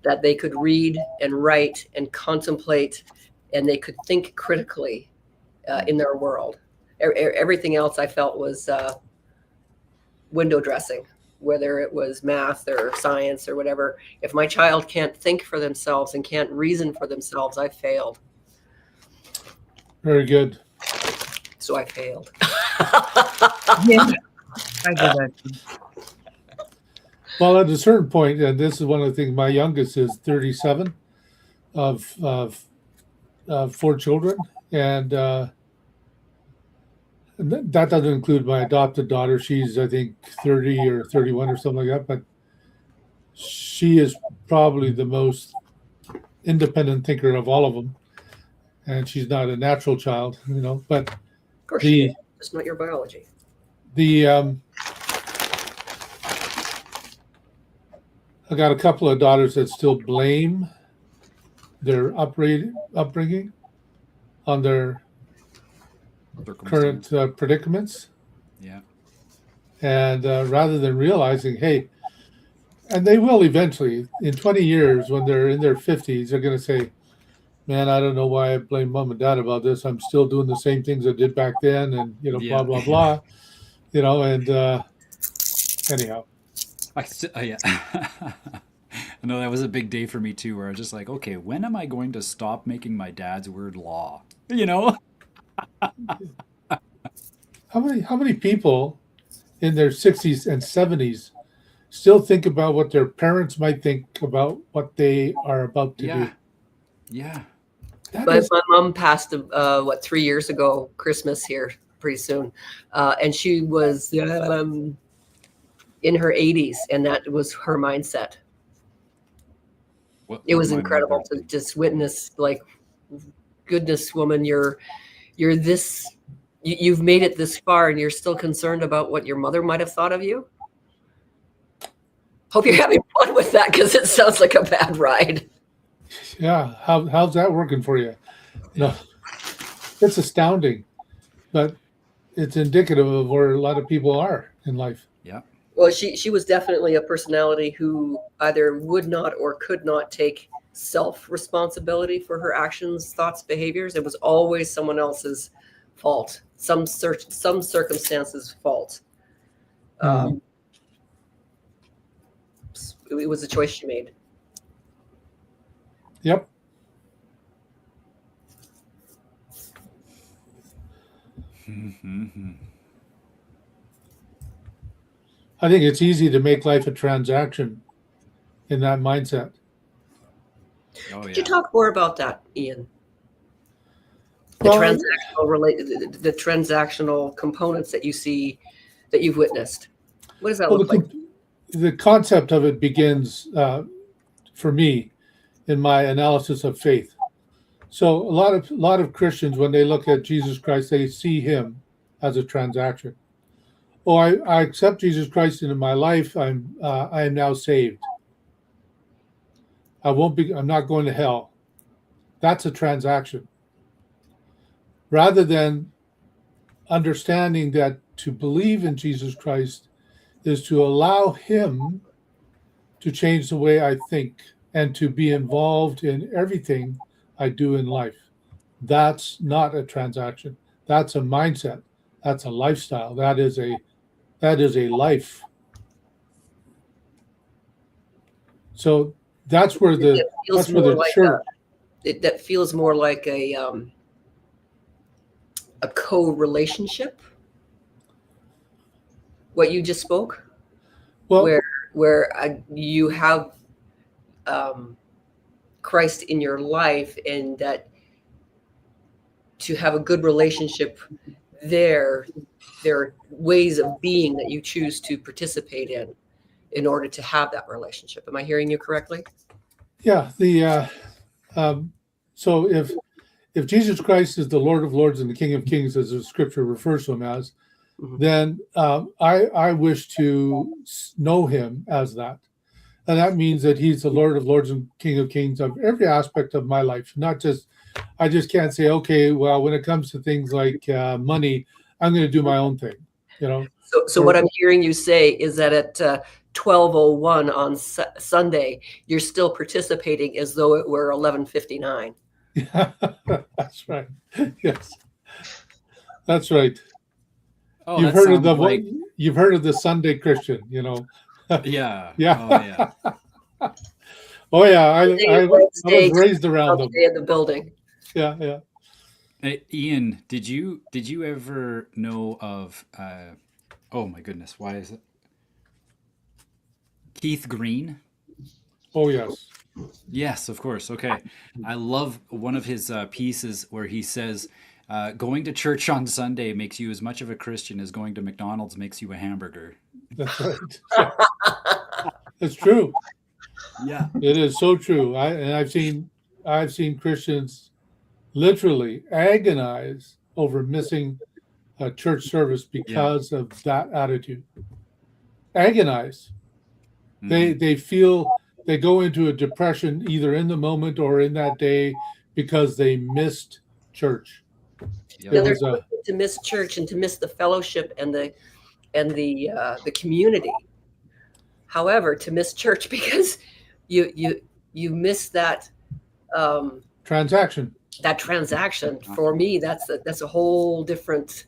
that they could read and write and contemplate, and they could think critically in their world. Everything else I felt was window dressing. whether it was math or science or whatever. If my child can't think for themselves and can't reason for themselves, I failed.
Very good.
So I failed.
Yeah, I do that.
Well, at a certain point, and this is one of the things, my youngest is 37 of 4 children. And that doesn't include my adopted daughter. She's, I think, 30 or 31 or something like that. But she is probably the most independent thinker of all of them. And she's not a natural child, but
Of course, it's not your biology.
I got a couple of daughters that still blame their upbringing on their current predicaments.
Yeah.
And rather than realizing, hey, and they will eventually, in 20 years, when they're in their 50s, they're going to say, man, I don't know why I blame mom and dad about this. I'm still doing the same things I did back then, and, blah, blah, blah, and anyhow.
Yeah. I know that was a big day for me too, where I was just like, okay, when am I going to stop making my dad's word law?
How many people in their 60s and 70s still think about what their parents might think about what they are about to do?
Yeah.
My mom passed 3 years ago, Christmas here pretty soon, and she was in her 80s, and that was her mindset. It was incredible to just witness, like, goodness, woman, you're this, you've made it this far, and you're still concerned about what your mother might have thought of you. Hope you're having fun with that, because it sounds like a bad ride.
Yeah, how's that working for you? No, it's astounding, but it's indicative of where a lot of people are in life.
Yeah.
Well, she was definitely a personality who either would not or could not take self-responsibility for her actions, thoughts, behaviors. It was always someone else's fault, some circumstances' fault. It was a choice she made.
Yep. I think it's easy to make life a transaction in that mindset.
Oh,
Could you talk more about that, Ian?
Well,
The transactional components that you see, that you've witnessed. What does that look like?
The concept of it begins for me in my analysis of faith. So a lot of Christians, when they look at Jesus Christ, they see him as a transaction. Oh, I accept Jesus Christ into my life. I am now saved. I'm not going to hell. That's a transaction. Rather than understanding that to believe in Jesus Christ is to allow him to change the way I think and to be involved in everything I do in life. That's not a transaction. That's a mindset. That's a lifestyle. That is a life. So that's where the church.
That feels more like a co-relationship. What you just spoke,
Well,
where you have Christ in your life, and that to have a good relationship there are ways of being that you choose to participate in order to have that relationship. Am I hearing you correctly?
Yeah. So if Jesus Christ is the Lord of Lords and the King of Kings, as the scripture refers to him as, then I wish to know him as that. And that means that he's the Lord of Lords and King of Kings of every aspect of my life. Not just, I just can't say, okay, well, when it comes to things like money, I'm going to do my own thing,
So what I'm hearing you say is that at 12:01 on Sunday, you're still participating as though it were 11:59.
Yeah, that's right. Yes, that's right.
Oh,
You've heard of the Sunday Christian,
Yeah.
Yeah.
Oh yeah.
Oh yeah,
They
I
like
was
steaks,
raised around
they'll
them.
stay in the building.
Yeah, yeah.
Hey, Ian, did you ever know of oh my goodness, why is it Keith Green?
Oh yes.
Yes, of course. Okay. I love one of his pieces where he says, going to church on Sunday makes you as much of a Christian as going to McDonald's makes you a hamburger.
That's right. Yeah, it's true.
Yeah.
It is so true. I've seen Christians literally agonize over missing a church service
Yeah.
because of that attitude. Agonize.
Mhm.
They feel they go into a depression either in the moment or in that day because they missed church.
Yep.
Yeah,
There
they're
was a
quick to miss church and to miss the fellowship and the community. However, to miss church because you miss um,
transaction.
that transaction. For me, that's a whole different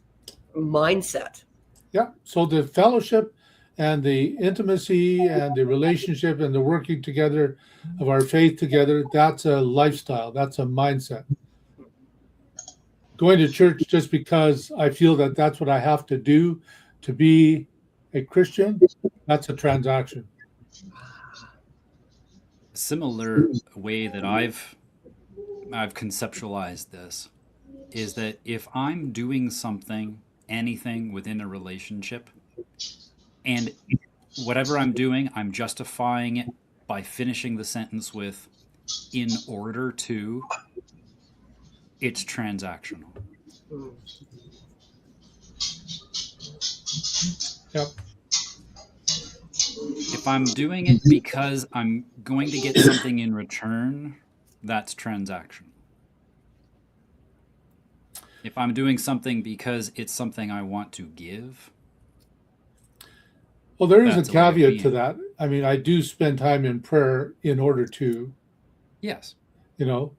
mindset.
Yeah. So the fellowship and the intimacy and the relationship and the working together of our faith together, that's a lifestyle. That's a mindset. Going to church just because I feel that that's what I have to do to be a Christian, that's a transaction.
Similar way that I've conceptualized this is that if I'm doing something, anything within a relationship, and whatever I'm doing, I'm justifying it by finishing the sentence with in order to, it's transactional.
Mm.
Yep.
If I'm doing it because I'm going to get something in return, that's transactional. If I'm doing something because it's something I want to give,
Well, there is a
that's a way of
caveat to
being.
that. I mean, I do spend time in prayer in order to,
Yes.
you know,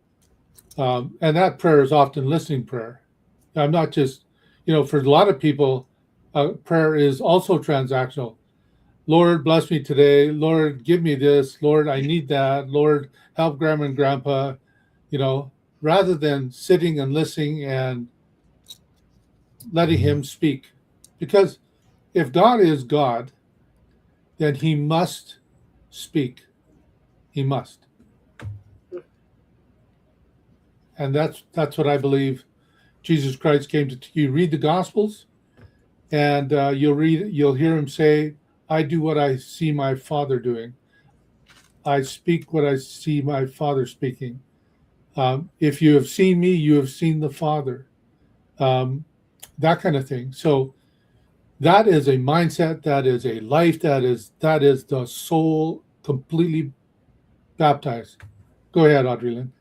and that prayer is often listening prayer. I'm not just, for a lot of people, prayer is also transactional. Lord, bless me today. Lord, give me this. Lord, I need that. Lord, help grandma and grandpa, rather than sitting and listening and letting him speak. Because if God is God, then he must speak. He must. And that's what I believe Jesus Christ came to. You read the Gospels, and you'll hear him say, "I do what I see my Father doing. I speak what I see my Father speaking. If you have seen me, you have seen the Father." That kind of thing. So that is a mindset. That is a life. That is the soul completely baptized. Go ahead, Audrey Lynn.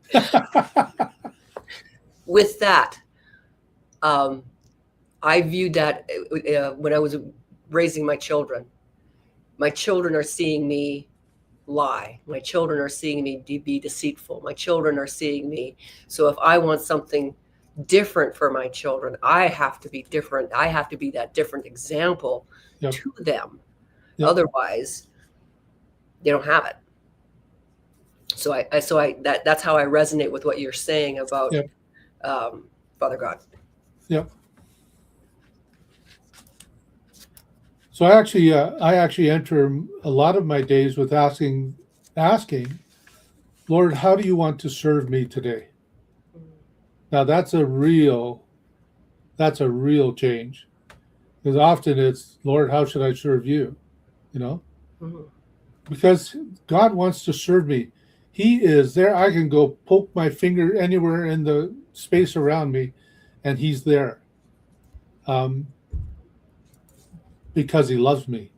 With that, I viewed that when I was raising my children. My children are seeing me lie. My children are seeing me be deceitful. My children are seeing me. So if I want something different for my children, I have to be different. I have to be that different example
Yep.
to them.
Yep.
Otherwise, they don't have it. So that's how I resonate with what you're saying about
Yep.
Father God.
Yep. So I actually enter a lot of my days with asking, Lord, how do you want to serve me today? Now that's a real change, because often it's, Lord, how should I serve you?
Mm-hmm.
Because God wants to serve me. He is there. I can go poke my finger anywhere in the space around me, and he's there. Because he loves me.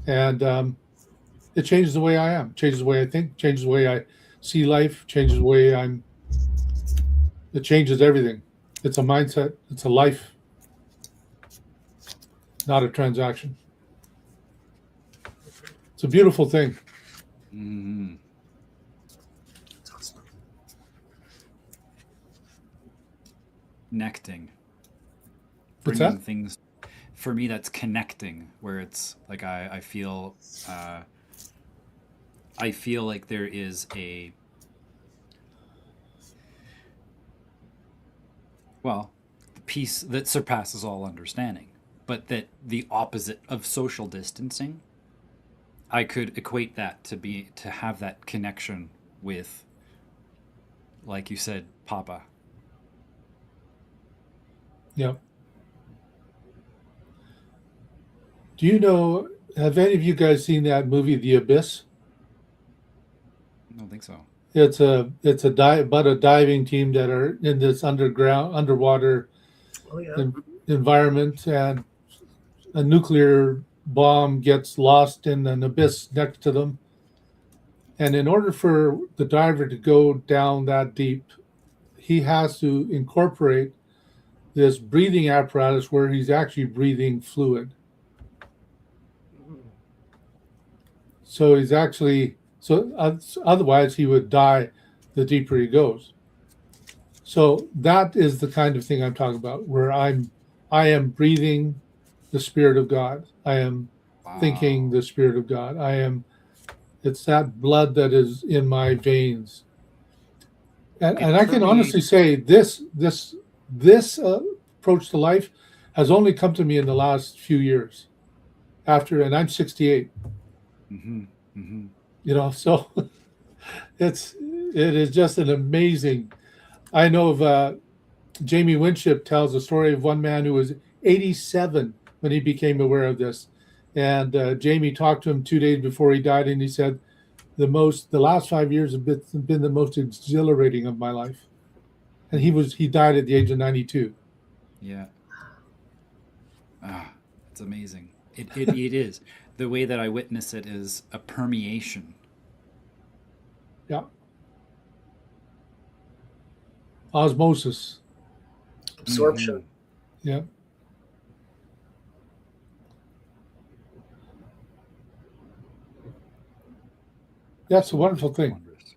And it changes the way I am, changes the way I think, changes the way I see life, changes the way it changes everything. It's a mindset, it's a life, not a transaction. It's a beautiful thing.
Mm-hmm.
That's awesome.
What's that?
for me, that's connecting, where it's like I feel like there is a, well, the peace that surpasses all understanding, but that the opposite of social distancing, I could equate that to have that connection with, like you said, Papa.
Yep. Do you know, have any of you guys seen that movie, The Abyss?
I don't think so.
About a diving team that are in this underwater
Oh yeah.
environment, and a nuclear bomb gets lost in an abyss next to them. And in order for the diver to go down that deep, he has to incorporate this breathing apparatus where he's actually breathing fluid. So he's actually, otherwise he would die the deeper he goes. So that is the kind of thing I'm talking about, where I am breathing the Spirit of God. I am thinking the Spirit of God. It's that blood that is in my veins. And I can honestly say this approach to life has only come to me in the last few years. And I'm 68.
Mm-hmm. Mm-hmm.
You know, so it is just an amazing. I know of Jamie Winship tells a story of one man who was 87 when he became aware of this, and Jamie talked to him 2 days before he died, and he said, the last 5 years have been the most exhilarating of my life. And he died at the age of 92.
Yeah. It's amazing. It is. The way that I witness it is a permeation.
Yeah. Osmosis.
Absorption.
Mm-hmm.
Yeah. That's a wonderful thing.
Wondrous.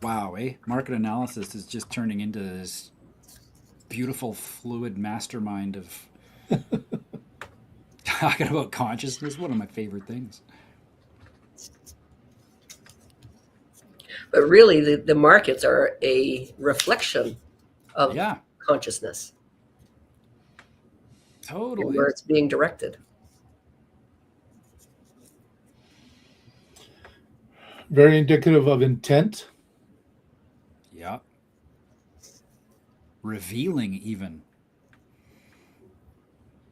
Wow, market analysis is just turning into this beautiful fluid mastermind of talking about consciousness. One of my favorite things.
But really, the markets are a reflection of
Yeah,
consciousness and
totally.
where it's being directed.
Very indicative of intent.
Yeah. Revealing, even.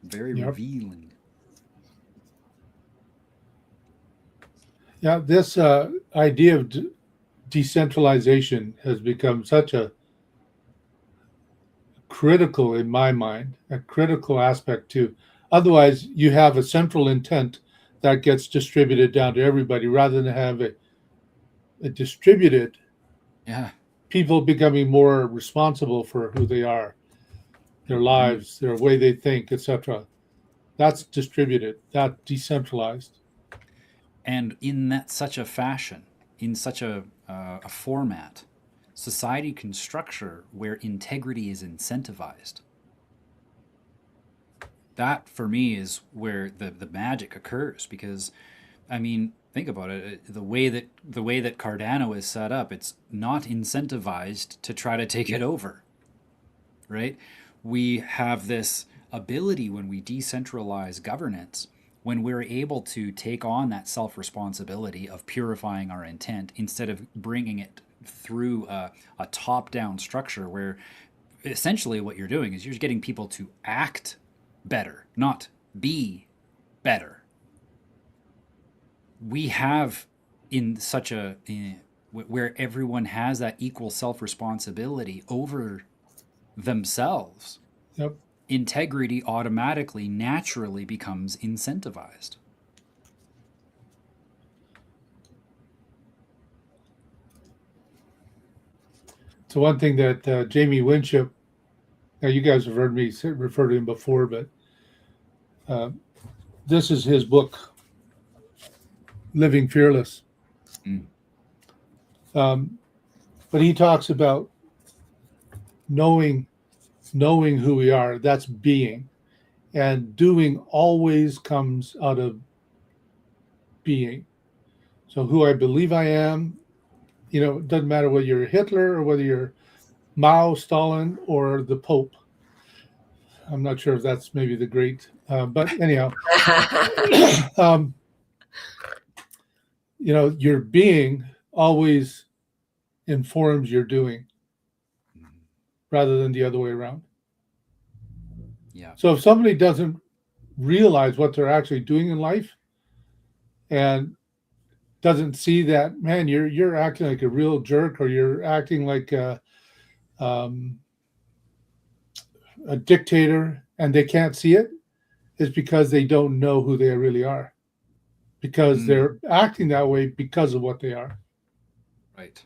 Very
Yep.
revealing.
Yeah, this idea of decentralization has become such a critical, in my mind, a critical aspect too. Otherwise, you have a central intent that gets distributed down to everybody rather than have a distributed
Yeah.
people becoming more responsible for who they are, their lives, their way they think, etc. That's distributed, that decentralized.
And in that such a fashion, in such a format, society can structure where integrity is incentivized. That for me is where the magic occurs, because I mean, think about it, the way that Cardano is set up, it's not incentivized to try to take it over. Right? We have this ability when we decentralize governance, when we're able to take on that self-responsibility of purifying our intent instead of bringing it through a top-down structure, where essentially what you're doing is you're getting people to act better, not be better. We have in such where everyone has that equal self-responsibility over themselves.
Yep.
Integrity automatically, naturally becomes incentivized.
So one thing that Jamie Winship, now you guys have heard me refer to him before, but this is his book, Living Fearless.
Mm.
But he talks about knowing who we are. That's being, and doing always comes out of being. So who I believe I am, it doesn't matter whether you're Hitler or whether you're Mao, Stalin, or the Pope. I'm not sure if that's maybe the great, but anyhow, your being always informs your doing rather than the other way around.
Yeah.
So if somebody doesn't realize what they're actually doing in life and doesn't see that, man, you're acting like a real jerk, or you're acting like a dictator, and they can't see it, is because they don't know who they really are, because they're acting that way because of what they are.
Right.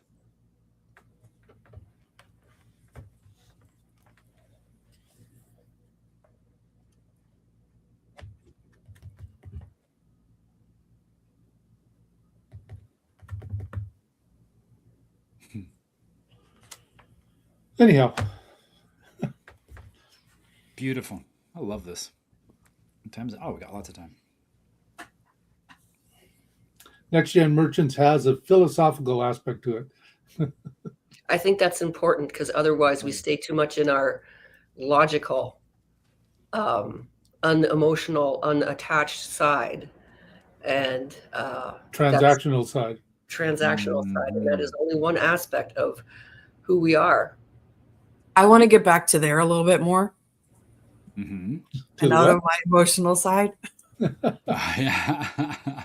Anyhow,
Beautiful. I love this. What time is it? Oh, we got lots of time.
Next Gen Merchants has a philosophical aspect to it.
I think that's important, because otherwise we stay too much in our logical, unemotional, unattached side, and
Transactional side.
transactional side, and that is only one aspect of who we are.
I want to get back to there a little bit more,
Mm-hmm.
and out of my emotional side.
Yeah.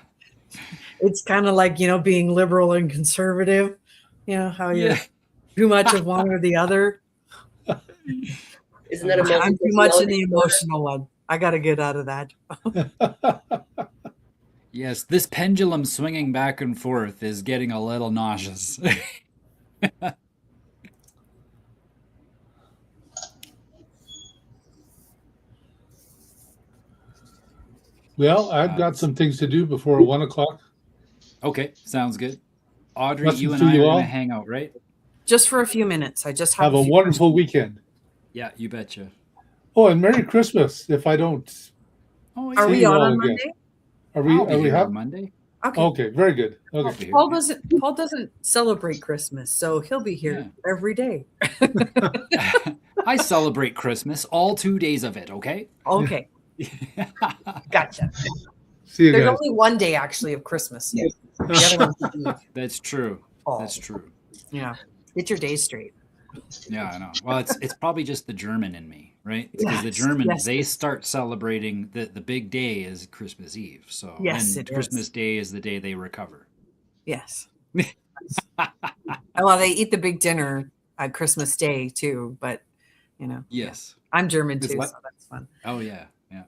It's kind of like, being liberal and conservative, how you're too much of one or the other.
Isn't that a
I'm too much in the emotional one. I got to get out of that.
Yes, this pendulum swinging back and forth is getting a little nauseous.
Well, I've got some things to do before 1 o'clock.
Okay, sounds good. Audrey,
Blessings
you and
to
I
you
are
all.
going to hang out, right?
Just for a few minutes. I just
Have a
few
wonderful weekend.
Yeah, you betcha.
Oh, and Merry Christmas if I don't.
Oh,
Are
See
we
you
on
all
on
again.
Monday?
Are we
I'll be here
have?
on Monday.
Okay.
Okay, very good.
I'll
Okay.
be here.
Paul doesn't celebrate Christmas, so he'll be here every day.
I celebrate Christmas, all 2 days of it, okay?
Okay, gotcha.
See you
There's
guys.
only one day actually of Christmas. The other one's the Eve.
That's true.
Fall.
That's true.
Yeah, get your days straight.
Yeah, I know. Well, it's probably just the German in me, right? Because the
Yes,
Germans,
yes,
they
yes.
start celebrating the big day is Christmas Eve. So
Yes,
and
it
Christmas
is.
Day is the day they recover.
Yes. Well, they eat the big dinner at Christmas Day too, but
Yes.
I'm German
It's
too,
what-
so that's fun.
Oh yeah, yeah.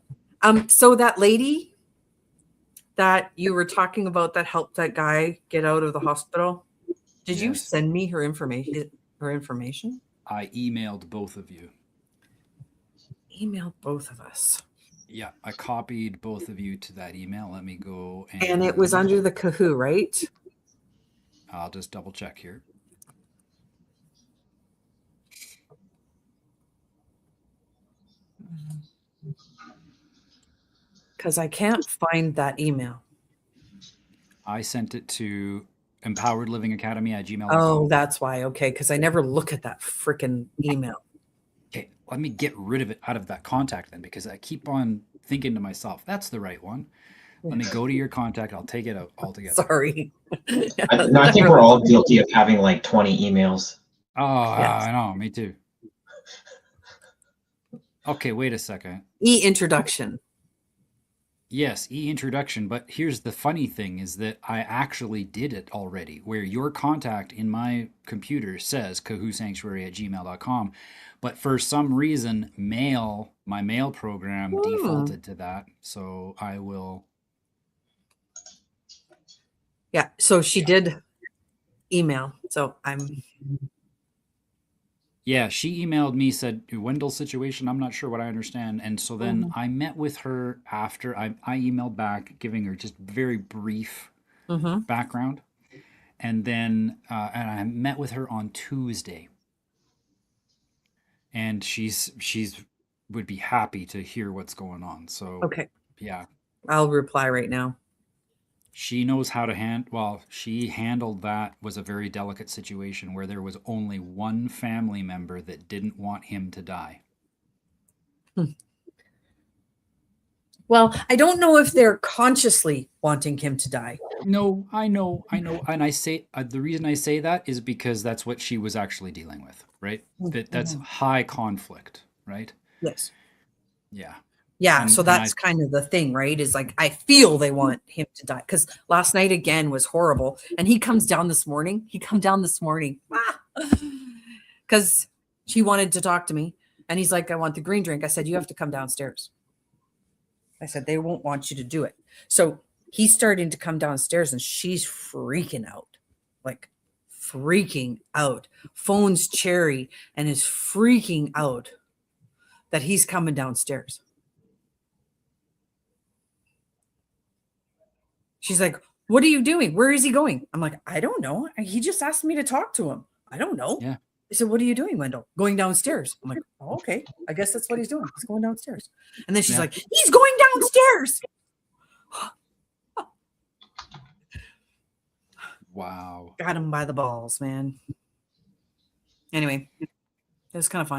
So that lady that you were talking about that helped that guy get out of the hospital, did you
Yes.
send me her information? Her information?
I emailed both of you.
Emailed both of us,
Yeah, I copied both of you to that email. Let me go
and it was under the Kahoo, right?
I'll just double check here.
Because I can't find that email.
I sent it to empoweredlivingacademy@gmail.com.
Oh, that's why. Okay, because I never look at that freaking email.
Okay, let me get rid of it out of that contact then, because I keep on thinking to myself, that's the right one. Let me go to your contact. I'll take it out altogether.
Sorry.
I think we're all guilty of having like 20 emails.
Oh,
Yes.
I know. Me too. Okay, wait a second.
E-introduction.
Yes, e-introduction. But here's the funny thing is that I actually did it already, where your contact in my computer says kahoosanctuary@gmail.com. But for some reason, my mail program defaulted to that. So I will.
Yeah, so she did email. So I'm
Yeah, she emailed me, said Wendell's situation, I'm not sure what I understand. And so then I met with her after I emailed back, giving her just very brief
Mm-hmm.
background. And then and I met with her on Tuesday. And she's would be happy to hear what's going on. So
Okay.
yeah.
I'll reply right now.
She knows how to she handled that. Was a very delicate situation where there was only one family member that didn't want him to die.
Well, I don't know if they're consciously wanting him to die.
No, I know. And I say, the reason I say that is because that's what she was actually dealing with, right? That's high conflict, right?
Yes.
Yeah.
Yeah.
And-
So
and
that's kind of the thing, right? Is like, I feel they want him to die. Because last night again was horrible. And he comes down this morning. Because she wanted to talk to me. And he's like, I want the green drink. I said, you have to come downstairs. I said, they won't want you to do it. So he's starting to come downstairs and she's freaking out, like freaking out. Phones Cherry and is freaking out that he's coming downstairs. She's like, what are you doing? Where is he going? I'm like, I don't know. He just asked me to talk to him. I don't know.
Yeah.
I said, what are you doing, Wendell? Going downstairs. I'm like, oh, okay. I guess that's what he's doing. He's going downstairs. And then she's
Yeah.
like, he's going downstairs.
Wow.
Got him by the balls, man. Anyway, it was kind of funny.